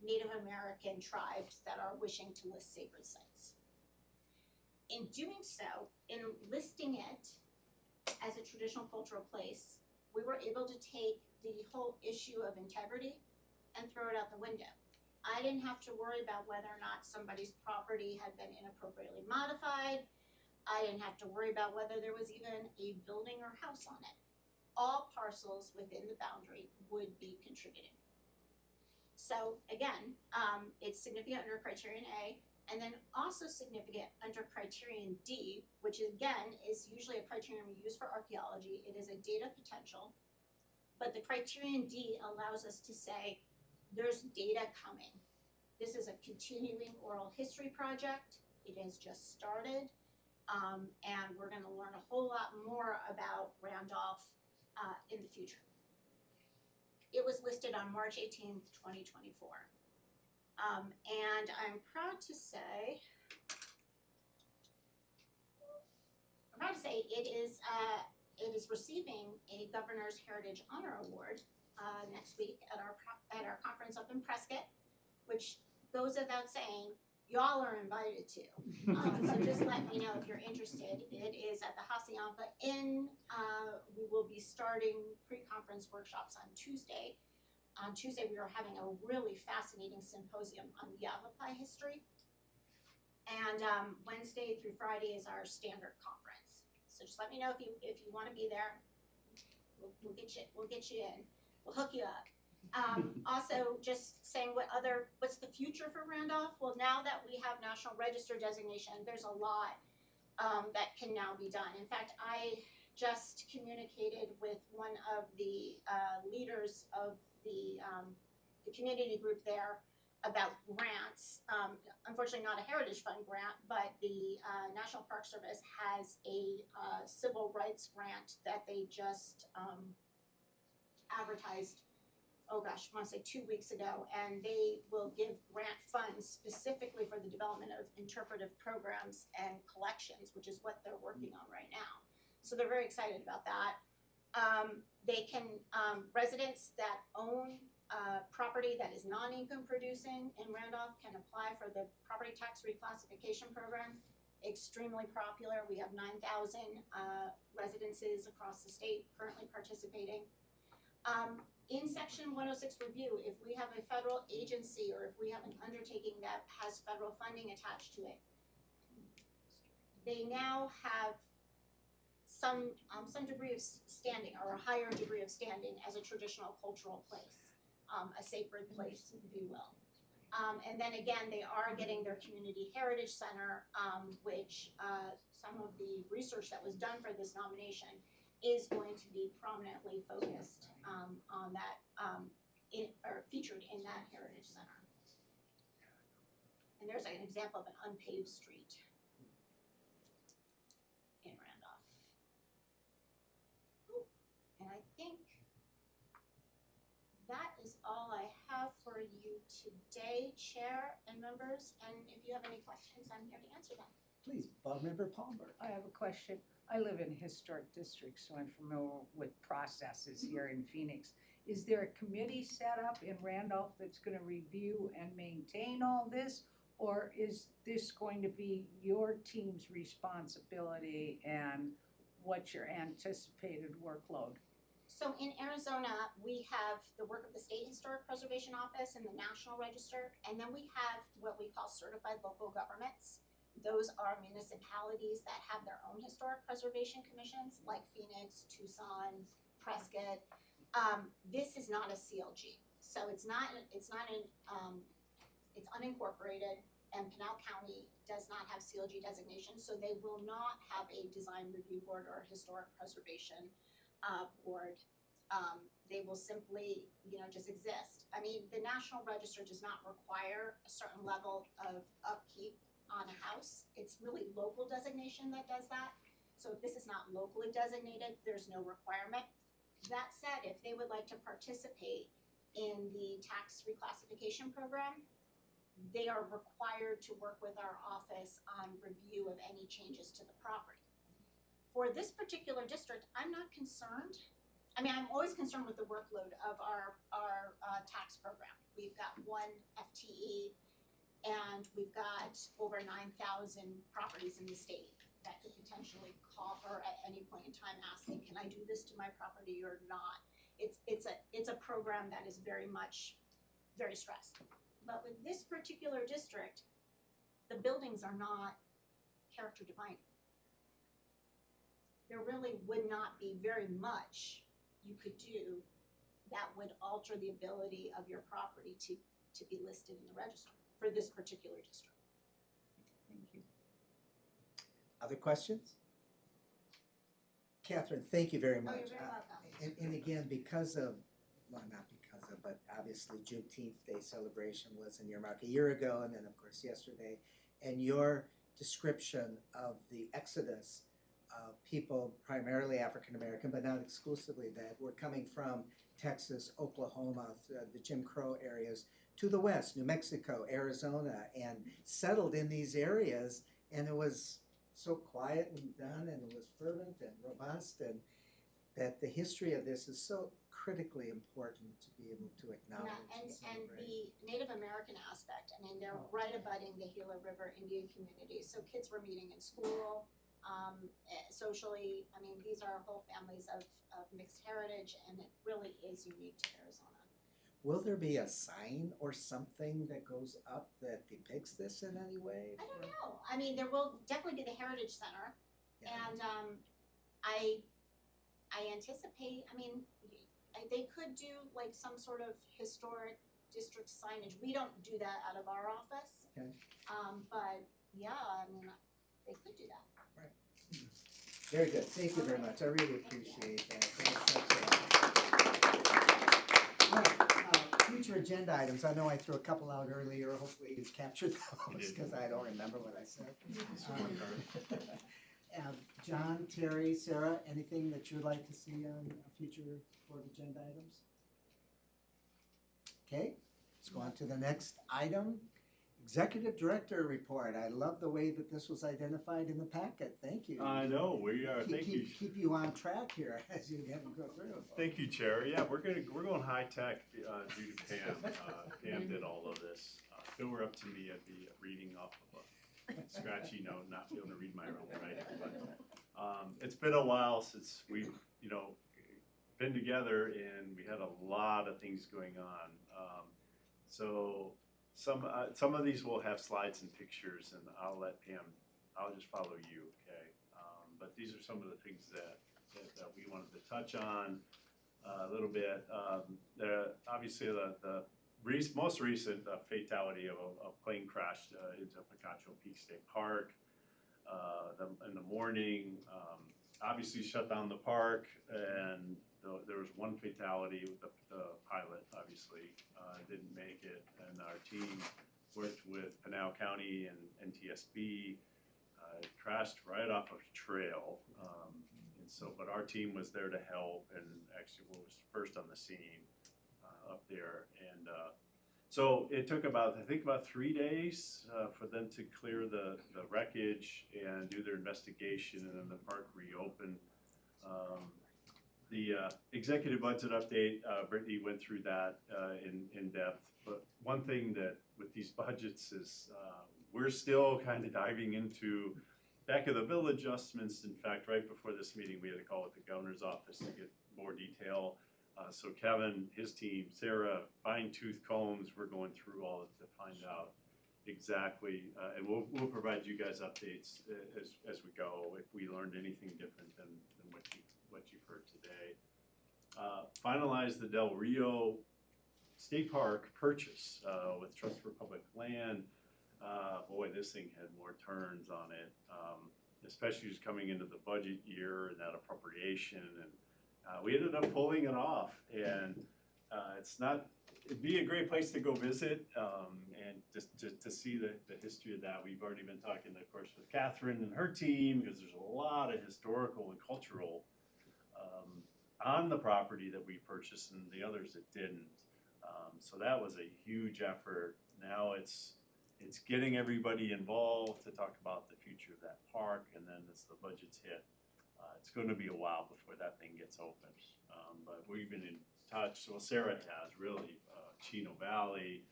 Native American tribes that are wishing to list sacred sites. In doing so, in listing it as a traditional cultural place, we were able to take the whole issue of integrity and throw it out the window. I didn't have to worry about whether or not somebody's property had been inappropriately modified. I didn't have to worry about whether there was even a building or house on it. All parcels within the boundary would be contributing. So again, it's significant under criterion A, and then also significant under criterion D, which again is usually a criterion we use for archaeology. It is a data potential, but the criterion D allows us to say there's data coming. This is a continuing oral history project. It has just started, and we're going to learn a whole lot more about Randolph in the future. It was listed on March 18th, 2024. And I'm proud to say it is receiving a Governor's Heritage Honor Award next week at our conference up in Prescott, which goes without saying, y'all are invited to. So just let me know if you're interested. It is at the Hacienda Inn. We will be starting pre-conference workshops on Tuesday. On Tuesday, we are having a really fascinating symposium on Yavapai history. And Wednesday through Friday is our standard conference. So just let me know if you want to be there. We'll get you in. We'll hook you up. Also, just saying what's the future for Randolph? Well, now that we have National Register designation, there's a lot that can now be done. In fact, I just communicated with one of the leaders of the community group there about grants. Unfortunately, not a Heritage Fund grant, but the National Park Service has a civil rights grant that they just advertised, oh gosh, I want to say 2 weeks ago, and they will give grant funds specifically for the development of interpretive programs and collections, which is what they're working on right now. So they're very excited about that. They can, residents that own property that is non-income producing in Randolph can apply for the property tax reclassification program. Extremely popular. We have 9,000 residences across the state currently participating. In section 106 review, if we have a federal agency or if we have an undertaking that has federal funding attached to it, they now have some degree of standing or a higher degree of standing as a traditional cultural place, a sacred place, if you will. And then again, they are getting their community heritage center, which some of the research that was done for this nomination is going to be prominently focused on that, or featured in that heritage center. And there's an example of an unpaved street in Randolph. And I think that is all I have for you today, Chair and members. And if you have any questions, I'm here to answer them. Please, Board Member Palmer. I have a question. I live in a historic district, so I'm familiar with processes here in Phoenix. Is there a committee set up in Randolph that's gonna review and maintain all this? Or is this going to be your team's responsibility, and what's your anticipated workload? So in Arizona, we have the work of the State Historic Preservation Office and the National Register, and then we have what we call certified local governments. Those are municipalities that have their own historic preservation commissions, like Phoenix, Tucson, Prescott. This is not a CLG, so it's unincorporated, and Pinal County does not have CLG designation, so they will not have a design review board or a historic preservation board. They will simply, just exist. I mean, the National Register does not require a certain level of upkeep on a house. It's really local designation that does that. So if this is not locally designated, there's no requirement. That said, if they would like to participate in the tax reclassification program, they are required to work with our office on review of any changes to the property. For this particular district, I'm not concerned. I mean, I'm always concerned with the workload of our tax program. We've got one FTE, and we've got over 9,000 properties in the state. that could potentially call her at any point in time asking, can I do this to my property or not? It's a program that is very much, very stressed. But with this particular district, the buildings are not character defining. There really would not be very much you could do that would alter the ability of your property to be listed in the register for this particular district. Thank you. Other questions? Catherine, thank you very Oh, much. you're very welcome. And again, because of, well, not because of, but obviously Juneteenth Day celebration was in your mark a year ago, and then of course yesterday, and your description of the exodus of people, primarily African American, but not exclusively, that were coming from Texas, Oklahoma, the Jim Crow areas, to the west, New Mexico, Arizona, and settled in these areas, and it was so quiet and done, and it was fervent and robust, and that the history of this is so critically important to be able to acknowledge Yeah, and and celebrate. the Native American aspect, I mean, they're right abutting the Gila River Indian community, so kids were meeting in school, socially, I mean, these are whole families of mixed heritage, and it really is unique to Arizona. Will there be a sign or something that goes up that depicts this in any way? I don't know, I mean, there will definitely be the Heritage Center, Yeah. and I anticipate, I mean, they could do like some sort of historic district signage. We don't do that out of our office. Okay. But yeah, I mean, they could do that. Very good, thank you very much, I really appreciate that. All right, future agenda items, I know I threw a couple out earlier, hopefully you've captured those, because I don't remember what I said. John, Terry, Sarah, anything that you'd like to see on future board agenda items? Okay, let's go on to the next item. Executive Director Report. I love the way that this was identified in the packet. Thank you. I know, we are, thank you. Keep you on track here as you have to go through. Thank you, Chair. Yeah, we're going high tech due to Pam. Pam did all of this. If it were up to me, I'd be reading off of a scratchy note, not be able to read my own writing. But it's been a while since we've, been together, and we had a lot of things going on. So some of these will have slides and pictures, and I'll let Pam. I'll just follow you, okay? But these are some of the things that we wanted to touch on a little bit. Obviously, the most recent fatality of a plane crash into Picacho Peak State Park in the morning. Obviously, shut down the park, and there was one fatality with the pilot. Obviously, didn't make it, and our team worked with Pinal County and NTSB. Crashed right off of trail, and so, but our team was there to help, and actually was first on the scene up there, and so it took about 3 days for them to clear the wreckage and do their investigation, and then the park reopened. The executive budget update, Brittany went through that in depth, but one thing that with these budgets is we're still kind of diving into back of the bill adjustments. In fact, right before this meeting, we had a call with the governor's office to get more detail. So Kevin, his team, Sarah, fine-tooth combs, we're going through all to find out exactly, and we'll provide you guys updates as we go if we learned anything different than what you've heard today. Finalize the Del Rio State Park purchase with Trust for Public Land. Boy, this thing had more turns on it, especially just coming into the budget year and that appropriation, and we ended up pulling it off, and it'd be a great place to go visit, and just to see the history of that. We've already been talking, of course, with Catherine and her team, because there's a lot of historical and cultural on the property that we purchased and the others that didn't. So that was a huge effort. Now it's getting everybody involved to talk about the future of that park, and then as the budgets hit, it's going to be a while before that thing gets open. But we've been in touch. Well, Sarah has really, Chino Valley,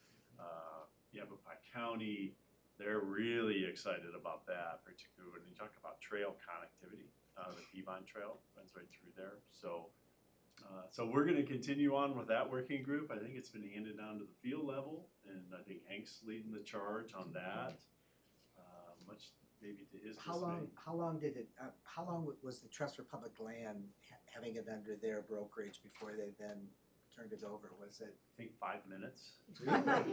Yavapai County, they're really excited about that, particularly when you talk about trail connectivity. The Peavine Trail runs right through there. So we're gonna continue on with that working group. I think it's been handed down to the field level, and I think Hank's leading the charge on that. Much maybe to his How long was the Trust for Public Land having it under their brokerage before they then turned it over? Was it? I think 5 minutes. Really?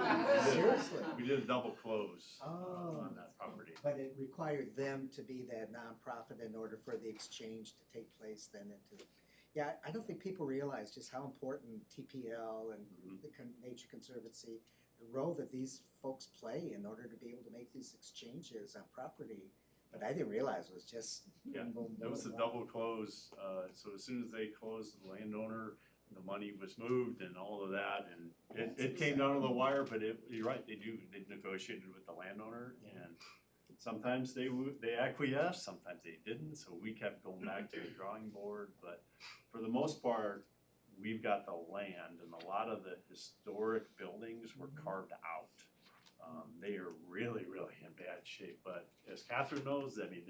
Seriously? We did a double close Oh. on that property. But it required them to be that nonprofit in order for the exchange to take place then into the, yeah, I don't think people realize just how important TPL and the Nature Conservancy, the role that these folks play in order to be able to make these exchanges on property. But I didn't realize it was just. Yeah, boom, boom, that was the boom. double close. So as soon as they closed, the landowner, the money was moved and all of that, and it came down to the wire, but you're right, they negotiated with the landowner, and sometimes they acquiesced, sometimes they didn't, so we kept going back to the drawing board, but for the most part, we've got the land, and a lot of the historic buildings were carved out. They are really, really in bad shape, but as Catherine knows, I mean,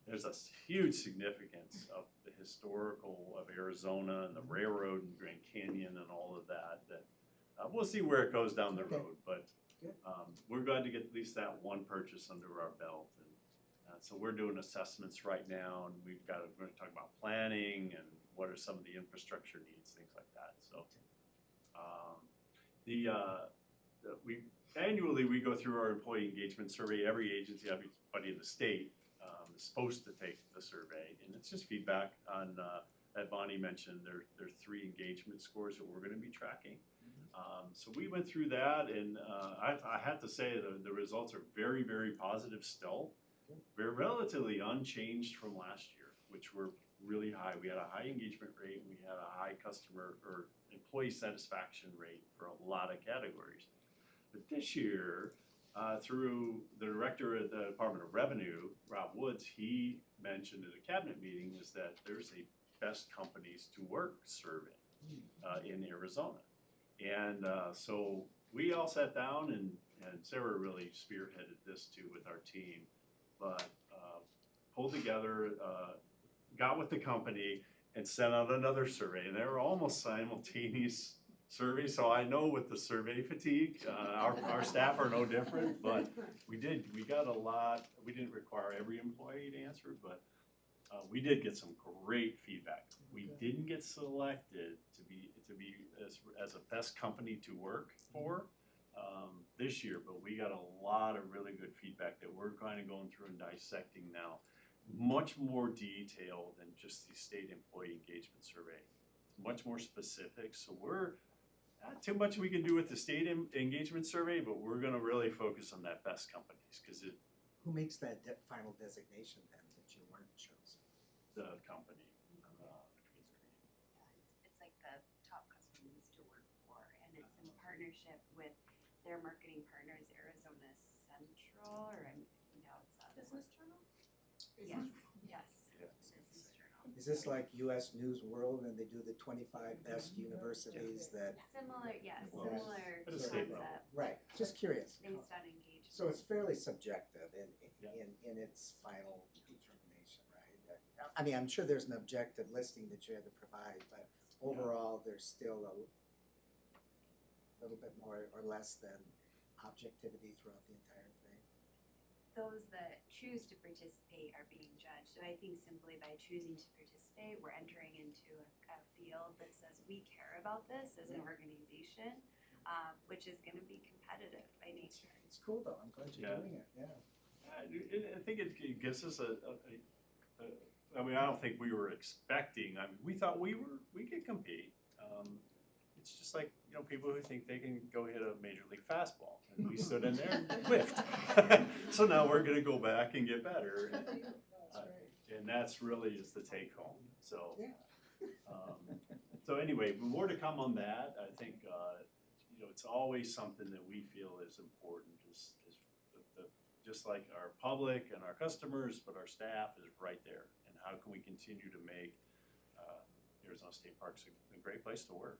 there's a huge significance of the historical of Arizona and the railroad and Grand Canyon and all of that, we'll see where it goes down the road, but we're glad to get at least that one purchase under our belt. And so we're doing assessments right now, and we're going to talk about planning and what are some of the infrastructure needs, things like that. So annually we go through our employee engagement survey. Every agency, everybody in the state is supposed to take the survey, and it's just feedback on, that Bonnie mentioned, there are 3 engagement scores that we're going to be tracking. So we went through that, and I have to say the results are very, very positive still. We're relatively unchanged from last year, which were really high. We had a high engagement rate, and we had a high customer or employee satisfaction rate for a lot of categories. But this year, through the director of the Department of Revenue, Rob Woods, he mentioned at a cabinet meeting is that there's a best companies to work survey in Arizona. And so we all sat down, and Sarah really spearheaded this too with our team, but pulled together, got with the company and sent out another survey, and they were almost simultaneous surveys. So I know with the survey fatigue, our staff are no different, but we got a lot. We didn't require every employee to answer, but we did get some great feedback. We didn't get selected to be as a best company to work for this year, but we got a lot of really good feedback that we're kind of going through and dissecting now. Much more detailed than just the state employee engagement survey. Much more specific. So we're not too much we can do with the state engagement survey, but we're going to really focus on that best companies because it. Who makes that final designation then that you weren't chosen? The company. It's like the top companies to work for, and it's in partnership with their marketing partners, Arizona Central, or I'm now it's Business Journal? Yes, Business Journal. Is this like US News World and they do the 25 best universities that? Similar, yes, Well, similar at a state level. concept. Right, just curious. Based on engagement. So it's fairly subjective in its final determination, right? I mean, I'm sure there's an objective listing that you had to provide, but overall, there's still a little bit more or less than objectivity throughout the entire thing. Those that choose to participate are being judged. So I think simply by choosing to participate, we're entering into a field that says we care about this as an organization, which is going to be competitive by nature. It's cool though. I'm glad you're doing it. Yeah. I think it gives us I mean, I don't think we were expecting. I mean, we thought we could compete. It's just like, people who think they can go hit a major league fastball, and we stood in there and whiffed. So now we're going to go back and get better, and that's really is the take home. So, so anyway, more to come on that. I think it's always something that we feel is important. Is just like our public and our customers, but our staff is right there. And how can we continue to make Arizona State Parks a great place to work?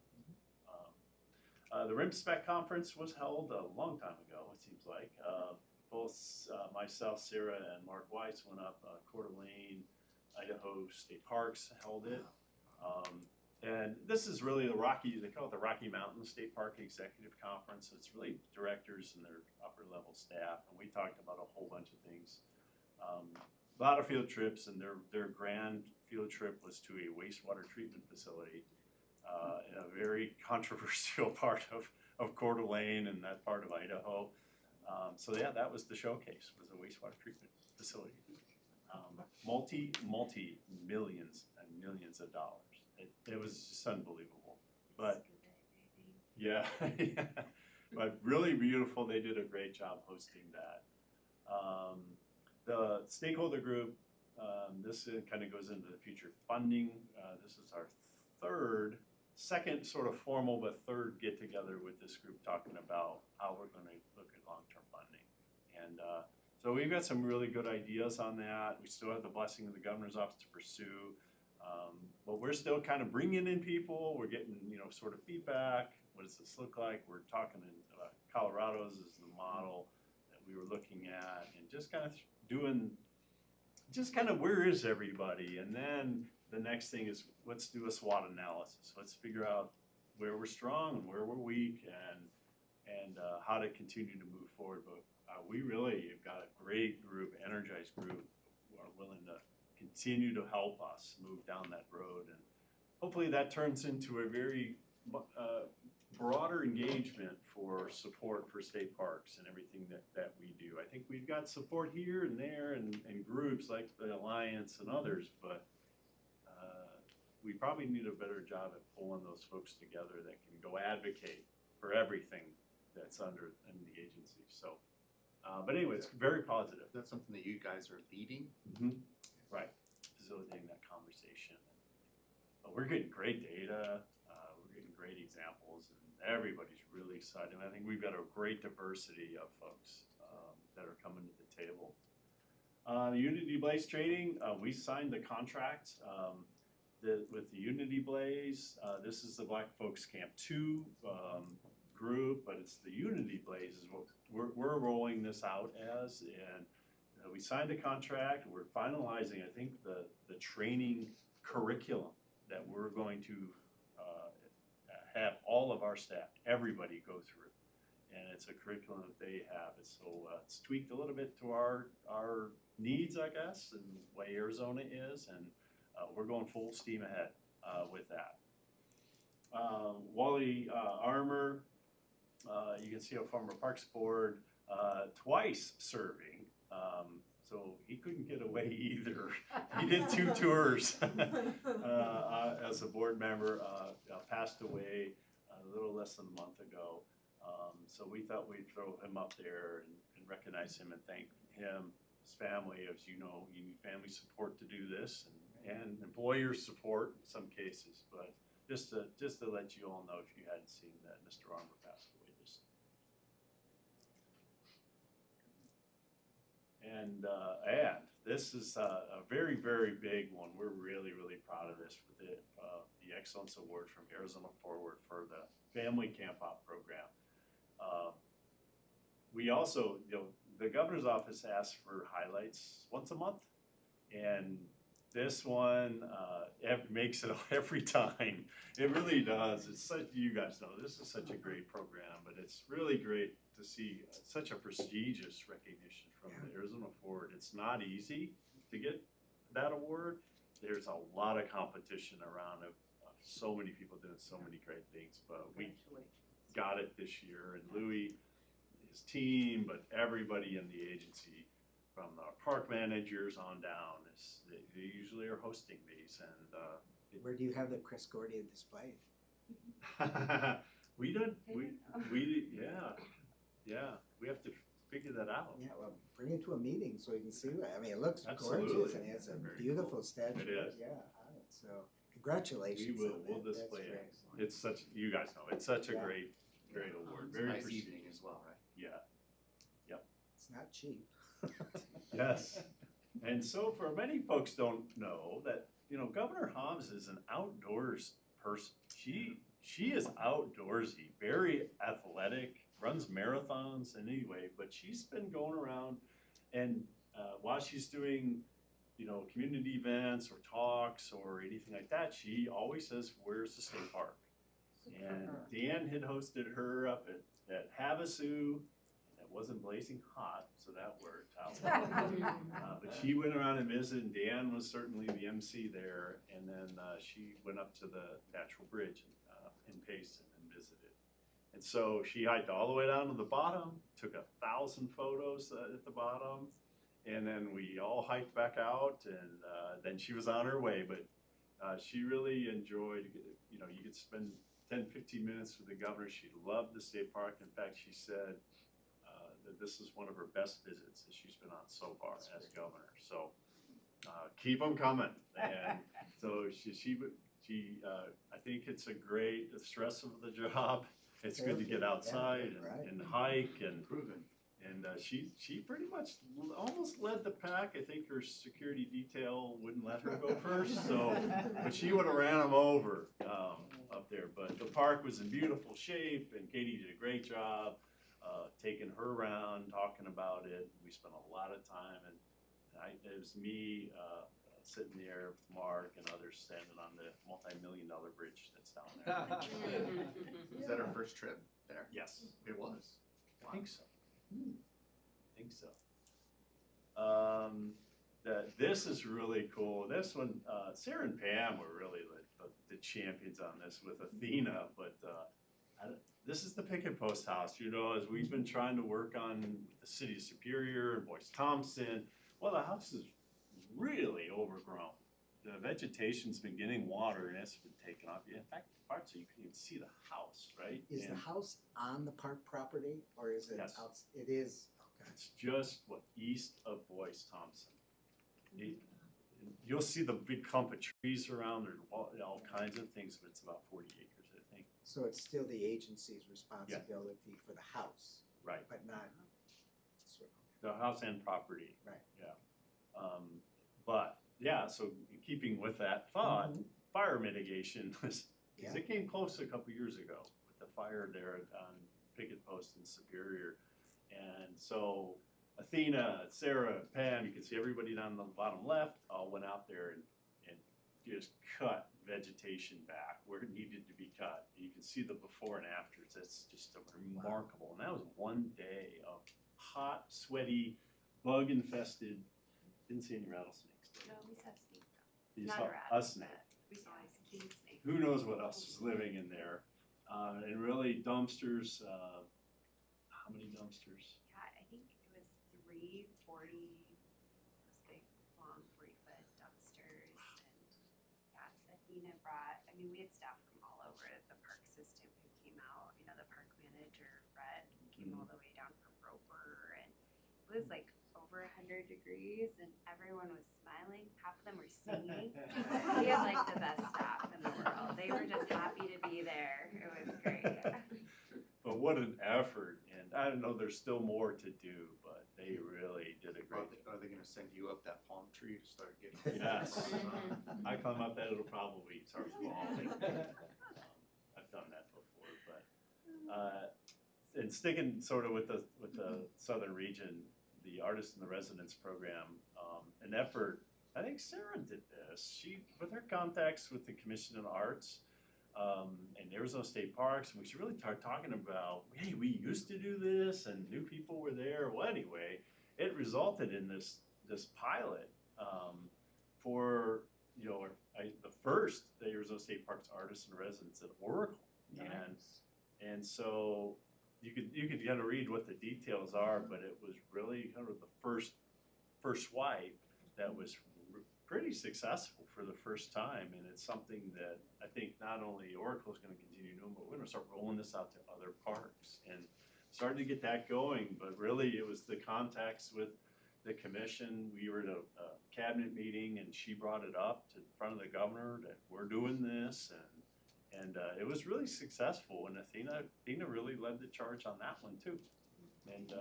The RIMSPEC conference was held a long time ago, it seems like. both myself, Sarah, and Mark Weiss went up. Coeur d'Alene, Idaho State Parks held it. And this is really they call it the Rocky Mountain State Park Executive Conference. It's really directors and their upper level staff. And we talked about a whole bunch of things. A lot of field trips, and their grand field trip was to a wastewater treatment facility in a very controversial part of Coeur d'Alene and that part of Idaho. So yeah, that was the showcase, was a wastewater treatment facility. Multi millions and millions of dollars. It was just unbelievable. But yeah, yeah, but really beautiful. They did a great job hosting that. The stakeholder group, this kind of goes into the future funding. This is our second sort of formal, but third get together with this group talking about how we're going to look at long-term funding. And so we've got some really good ideas on that. We still have the blessing of the governor's office to pursue. But we're still kind of bringing in people. We're getting, sort of feedback. What does this look like? We're talking in Colorado's is the model that we were looking at, and just kind of doing, where is everybody? And then the next thing is, let's do a SWOT analysis. Let's figure out where we're strong and where we're weak, and how to continue to move forward. But we really have got a great group, energized group, who are willing to continue to help us move down that road. And hopefully that turns into a very broader engagement for support for state parks and everything that we do. I think we've got support here and there and groups like the Alliance and others, but we probably need a better job at pulling those folks together that can go advocate for everything that's in the agency. So, but anyway, it's very positive. That's something that you guys are leading. Mm-hmm. Right, facilitating that conversation. But we're getting great data. We're getting great examples, and everybody's really excited. And I think we've got a great diversity of folks that are coming to the table. The Unity Blaze training, we signed the contract with the Unity Blaze. This is the Black Folks Camp 2 group, but it's the Unity Blaze is what we're rolling this out as. And we signed a contract. We're finalizing, I think, the training curriculum that we're going to have all of our staff, everybody go through. And it's a curriculum that they have. It's tweaked a little bit to our needs, I guess, and the way Arizona is. And we're going full steam ahead with that. Wally Armour, you can see a former Parks Board, twice serving. So he couldn't get away either. He did 2 tours as a board member, passed away a little less than a month ago. So we thought we'd throw him up there and recognize him and thank him, his family. As you know, you need family support to do this, and employer support in some cases. But just to let you all know, if you hadn't seen that, Mr. Armour passed away this. And this is a very, very big one. We're really, really proud of this with the Excellence Award from Arizona Forward for the Family Camp Out program. We also, the governor's office asks for highlights once a month, and this one makes it every time. It really does. It's such, you guys know, this is such a great program, but it's really great to see such a prestigious recognition from the Arizona Forward. It's not easy to get that award. There's a lot of competition around of so many people doing so many great things, but we got it this year, and Louis, his team, but everybody in the agency, from the park managers on down, they usually are hosting these. And where do you have the Chris Gordia display? we have to figure that out. Yeah, well, bring it to a meeting so you can see that. I mean, it looks Absolutely. gorgeous, and it's a Very beautiful cool. statue. It is. Yeah, so congratulations on We'll that. display That's it. great. It's such, you guys know, it's such a great award. It's a Very nice prestigious. evening as well, right? Yeah. Yep. It's not cheap. Yes. And so for many folks don't know that, Governor Hobbs is an outdoors person. She is outdoorsy, very athletic, runs marathons and anyway, but she's been going around and while she's doing, you know, community events or talks or anything like that, she always says, where's the state park? And Dan had hosted her up at Havasu. It wasn't blazing hot, so that worked out. But she went around and visited, and Dan was certainly the MC there. And then she went up to the Natural Bridge in Payson and visited. And so she hiked all the way down to the bottom, took 1,000 photos at the bottom, and then we all hiked back out, and then she was on her way. But she really enjoyed, you know, you could spend 10, 15 minutes with the governor. She loved the state park. In fact, she said that this is one of her best visits that she's been on so far as governor. So keep them coming. And so I think it's a great, the stress of the job. It's good to get outside and hike and Proven. And she pretty much almost led the pack. I think her security detail wouldn't let her go first, so but she would have ran them over up there. But the park was in beautiful shape, and Katie did a great job taking her around, talking about it. We spent a lot of time, and it was me sitting there with Mark and others standing on the multi-million-dollar bridge that's down there. Was that our first trip there? Yes, It was. I think so. I think so. This is really cool. This one, Sarah and Pam were really the champions on this with Athena, but this is the picket post house, you know, as we've been trying to work on the city of Superior and Boyce Thompson. Well, the house is really overgrown. The vegetation's been getting water and it's been taken off. In fact, parts so you can even see the house, right? Is the house on the park property, or is it Yes. out? It is, okay. It's just east of Boyce Thompson. You'll see the big clump of trees around. There's all kinds of things, but it's about 40 acres, I think. So it's still the agency's responsibility for the house, Right. but not. The house and property. Right. Yeah. But yeah, so in keeping with that thought, fire mitigation was, because it came close a couple years ago with the fire there on Picket Post in Superior. And so Athena, Sarah, Pam, you can see everybody down the bottom left, all went out there and just cut vegetation back where it needed to be cut. You can see the before and afters. It's just remarkable. And that was one day of hot, sweaty, bug-infested, didn't see any rattlesnakes. No, we saw snake. You Not saw a rat. a snake. We saw a king snake. Who knows what else is living in there? And really dumpsters, how many dumpsters? Yeah, I think it was 340, those big, long 40-foot dumpsters. And yeah, Athena brought, I mean, we had staff from all over the park system who came out. You know, the park manager, Fred, came all the way down from Roper. And it was like over 100 degrees and everyone was smiling. Half of them were singing. We had like the best staff in the world. They were just happy to be there. It was great. But what an effort, and I don't know, there's still more to do, but they really did a great job. Are they gonna send you up that palm tree to start getting? Yes. I climb up that, it'll probably start falling. I've done that before, but, and sticking sort of with the southern region, the Artists in the Residence program, an effort, I think Sarah did this. She, with her contacts with the Commission on Arts, and Arizona State Parks, we should really start talking about, hey, we used to do this and new people were there. Well, anyway, it resulted in this pilot for, you know, the first Arizona State Parks Artists in Residence at Oracle. And so you could kind of read what the details are, but it was really kind of the first swipe that was pretty successful for the first time, and it's something that I think not only Oracle is going to continue doing, but we're going to start rolling this out to other parks and starting to get that going. But really, it was the contacts with the commission. We were at a cabinet meeting, and she brought it up to in front of the governor that we're doing this, and it was really successful. And Athena really led the charge on that one too, and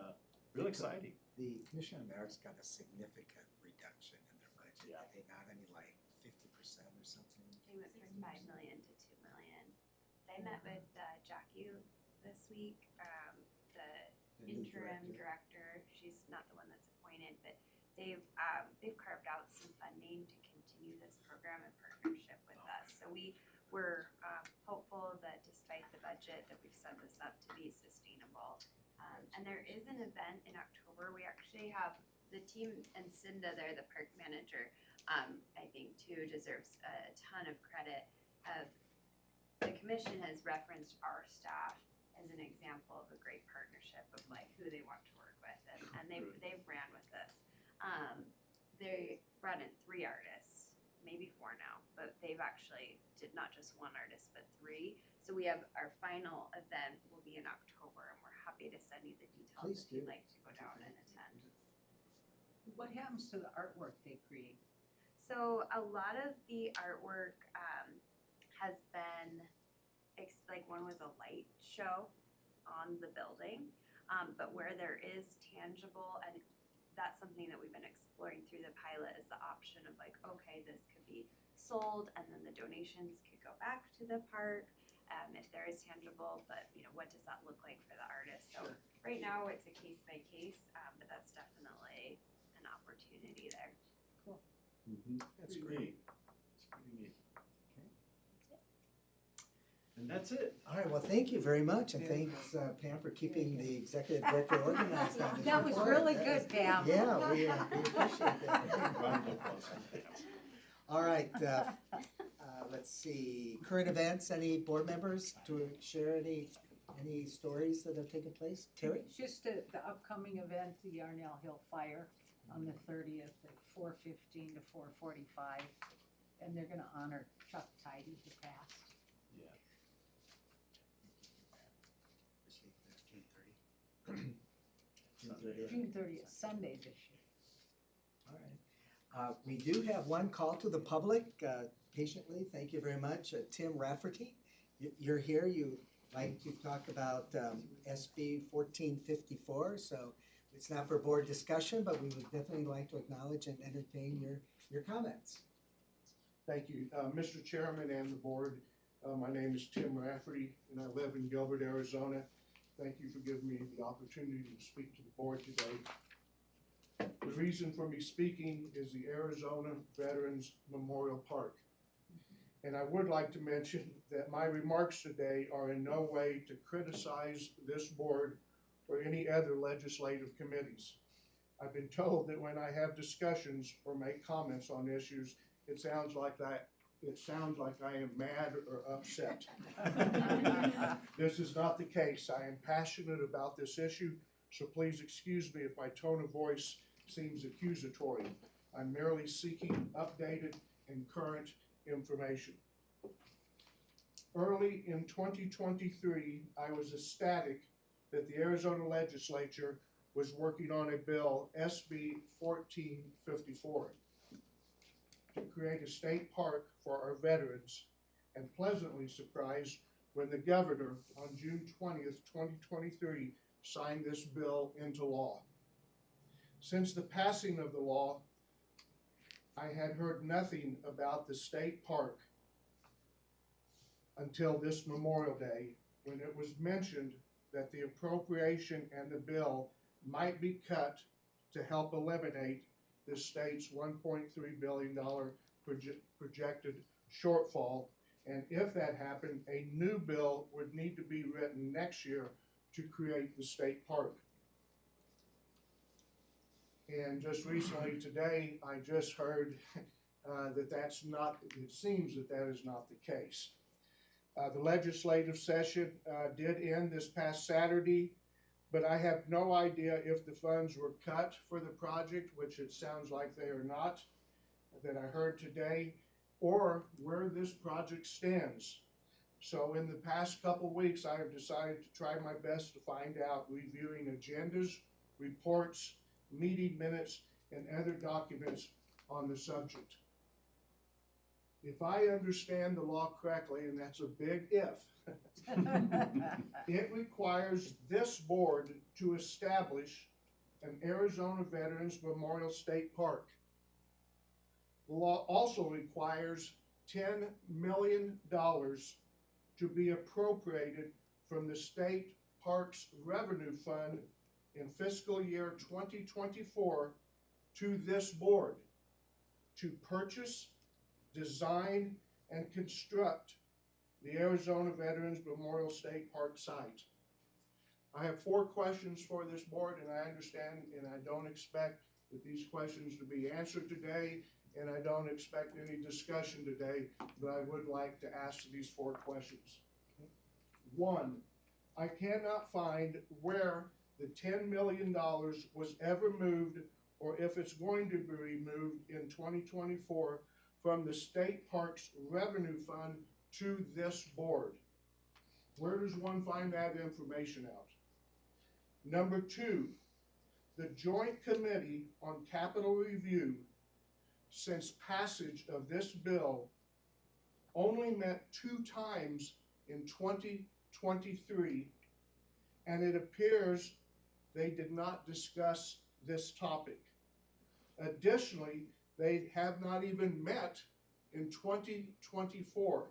really exciting. The Commission on Arts got a significant reduction in their budget. Yeah. They got any like 50% or something. They went from 5 million to 2 million. They met with Jackie this week, The new interim director, she's not the one that's appointed, but they've carved out some funding to continue this program in partnership with us. So we're hopeful that despite the budget, that we've set this up to be sustainable. And there is an event in October. We actually have the team, and Cinda there, the park manager, I think too deserves a ton of credit. The commission has referenced our staff as an example of a great partnership of like who they want to work with, and they've ran with this. They brought in 3 artists, maybe 4 now, but they've actually did not just 1 artist, but 3. So we have our final event will be in October, and we're happy to send you the details Please if you'd do. like to go down and attend. What happens to the artwork they create? So a lot of the artwork has been, like one was a light show on the building, but where there is tangible, and that's something that we've been exploring through the pilot, is the option of like, okay, this could be sold and then the donations could go back to the park if there is tangible, but you know, what does that look like for the artist? So right now it's a case by case, but that's definitely an opportunity there. That's great. It's pretty neat. And that's it. All right, well, thank you very much, and thanks, Pam, for keeping the executive director organized on this That was report. really That good, was- Pam. Yeah, we appreciate that. All right, let's see, current events, any board members to share any stories that have taken place? Terry? Just the upcoming event, the Yarnell Hill Fire on the 30th at 4:15 to 4:45. And they're gonna honor Chuck Tidy, who passed. June 30th, Sunday this year. All right. We do have one call to the public, patiently, thank you very much. Tim Rafferty, you're here, you like to talk about SB 1454, so it's not for board discussion, but we would definitely like to acknowledge and entertain your comments. Thank you, Mr. Chairman and the board. My name is Tim Rafferty, and I live in Gilbert, Arizona. Thank you for giving me the opportunity to speak to the board today. The reason for me speaking is the Arizona Veterans Memorial Park. And I would like to mention that my remarks today are in no way to criticize this board or any other legislative committees. I've been told that when I have discussions or make comments on issues, it sounds like I am mad or upset. This is not the case. I am passionate about this issue, so please excuse me if my tone of voice seems accusatory. I'm merely seeking updated and current information. Early in 2023, I was ecstatic that the Arizona legislature was working on a bill, SB 1454. To create a state park for our veterans, and pleasantly surprised when the governor on June 20th, 2023 signed this bill into law. Since the passing of the law, I had heard nothing about the state park until this Memorial Day, when it was mentioned that the appropriation and the bill might be cut to help eliminate the state's $1.3 billion projected shortfall, and if that happened, a new bill would need to be written next year to create the state park. And just recently today, I just heard it seems that that is not the case. The legislative session did end this past Saturday, but I have no idea if the funds were cut for the project, which it sounds like they are not, that I heard today, or where this project stands. So in the past couple weeks, I have decided to try my best to find out, reviewing agendas, reports, meeting minutes, and other documents on the subject. If I understand the law correctly, and that's a big if, it requires this board to establish an Arizona Veterans Memorial State Park. The law also requires $10 million to be appropriated from the state parks revenue fund in fiscal year 2024 to this board to purchase, design, and construct the Arizona Veterans Memorial State Park site. I have 4 questions for this board, and I understand and I don't expect that these questions to be answered today, and I don't expect any discussion today, but I would like to ask these 4 questions. 1, I cannot find where the $10 million was ever moved, or if it's going to be removed in 2024 from the State Parks Revenue Fund to this board. Where does one find that information out? Number 2, the Joint Committee on Capital Review, since passage of this bill, only met 2 times in 2023, and it appears they did not discuss this topic. Additionally, they have not even met in 2024.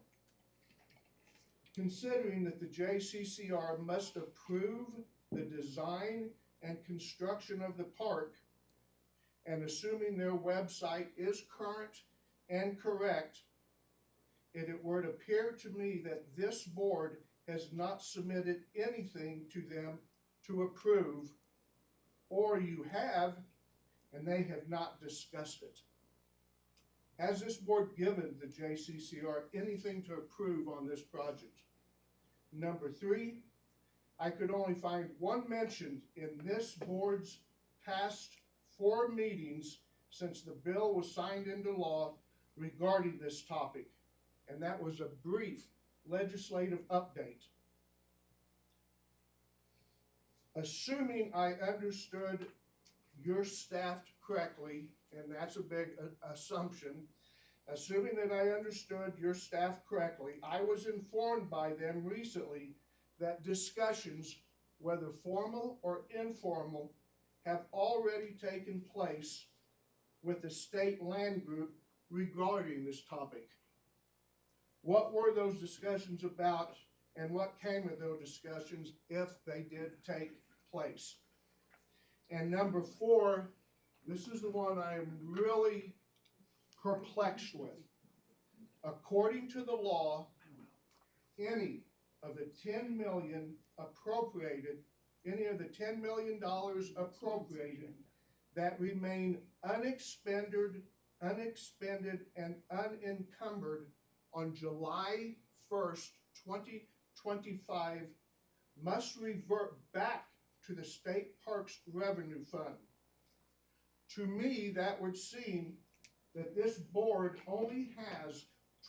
Considering that the JCCR must approve the design and construction of the park, and assuming their website is current and correct, it would appear to me that this board has not submitted anything to them to approve, or you have, and they have not discussed it. Has this board given the JCCR anything to approve on this project? Number 3, I could only find 1 mention in this board's past 4 meetings since the bill was signed into law regarding this topic, and that was a brief legislative update. Assuming I understood your staff correctly, and that's a big assumption, assuming that I understood your staff correctly, I was informed by them recently that discussions, whether formal or informal, have already taken place with the state land group regarding this topic. What were those discussions about, and what came of those discussions if they did take place? And number 4, this is the one I am really perplexed with. According to the law, any of the $10 million appropriated, any of the $10 million appropriated that remain unexpended and unencumbered on July 1st, 2025 must revert back to the State Parks Revenue Fund. To me, that would seem that this board only has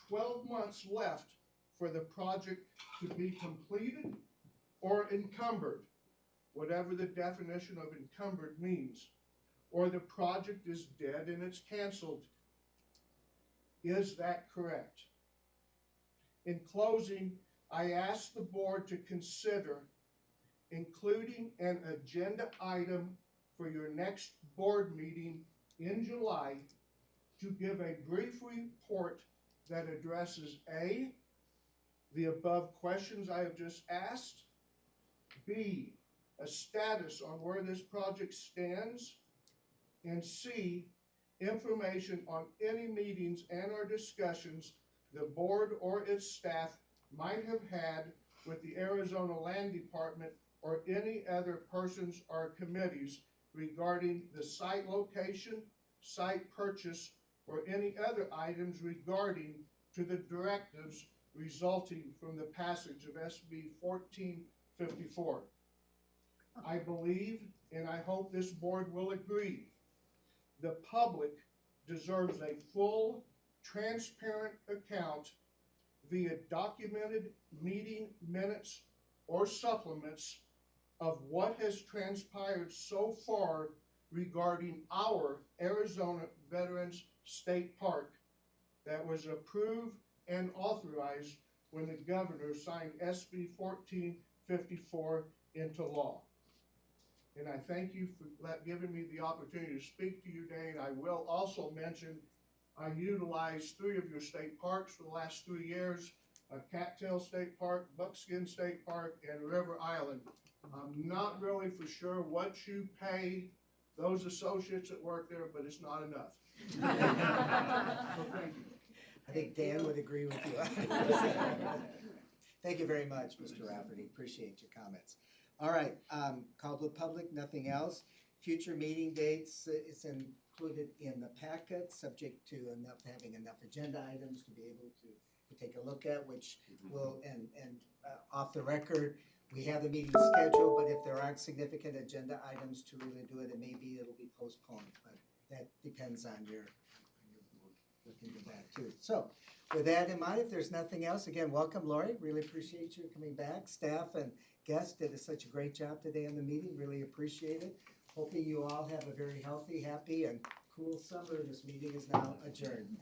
12 months left for the project to be completed or encumbered, whatever the definition of encumbered means, or the project is dead and it's canceled. Is that correct? In closing, I ask the board to consider including an agenda item for your next board meeting in July to give a brief report that addresses A, the above questions I have just asked, B, a status on where this project stands, and C, information on any meetings and or discussions the board or its staff might have had with the Arizona Land Department or any other persons or committees regarding the site location, site purchase, or any other items regarding to the directives resulting from the passage of SB 1454. I believe, and I hope this board will agree, the public deserves a full, transparent account via documented meeting minutes or supplements of what has transpired so far regarding our Arizona Veterans State Park that was approved and authorized when the governor signed SB 1454 into law. And I thank you for giving me the opportunity to speak to you today. And I will also mention I utilized 3 of your state parks for the last 3 years. Cattail State Park, Buckskin State Park, and River Island. I'm not really for sure what you pay those associates that work there, but it's not enough. So thank you. I think Dan would agree with you. Thank you very much, Mr. Rafferty, appreciate your comments. All right, call to the public, nothing else. Future meeting dates, it's included in the packet, subject to having enough agenda items to be able to take a look at, which will, and off the record, we have the meeting scheduled, but if there aren't significant agenda items to really do it, it'll be postponed, but that depends on your look into that too. So, with that in mind, if there's nothing else, again, welcome Lori, really appreciate you coming back. Staff and guests did such a great job today on the meeting, really appreciate it. Hoping you all have a very healthy, happy, and cool summer. This meeting is now adjourned.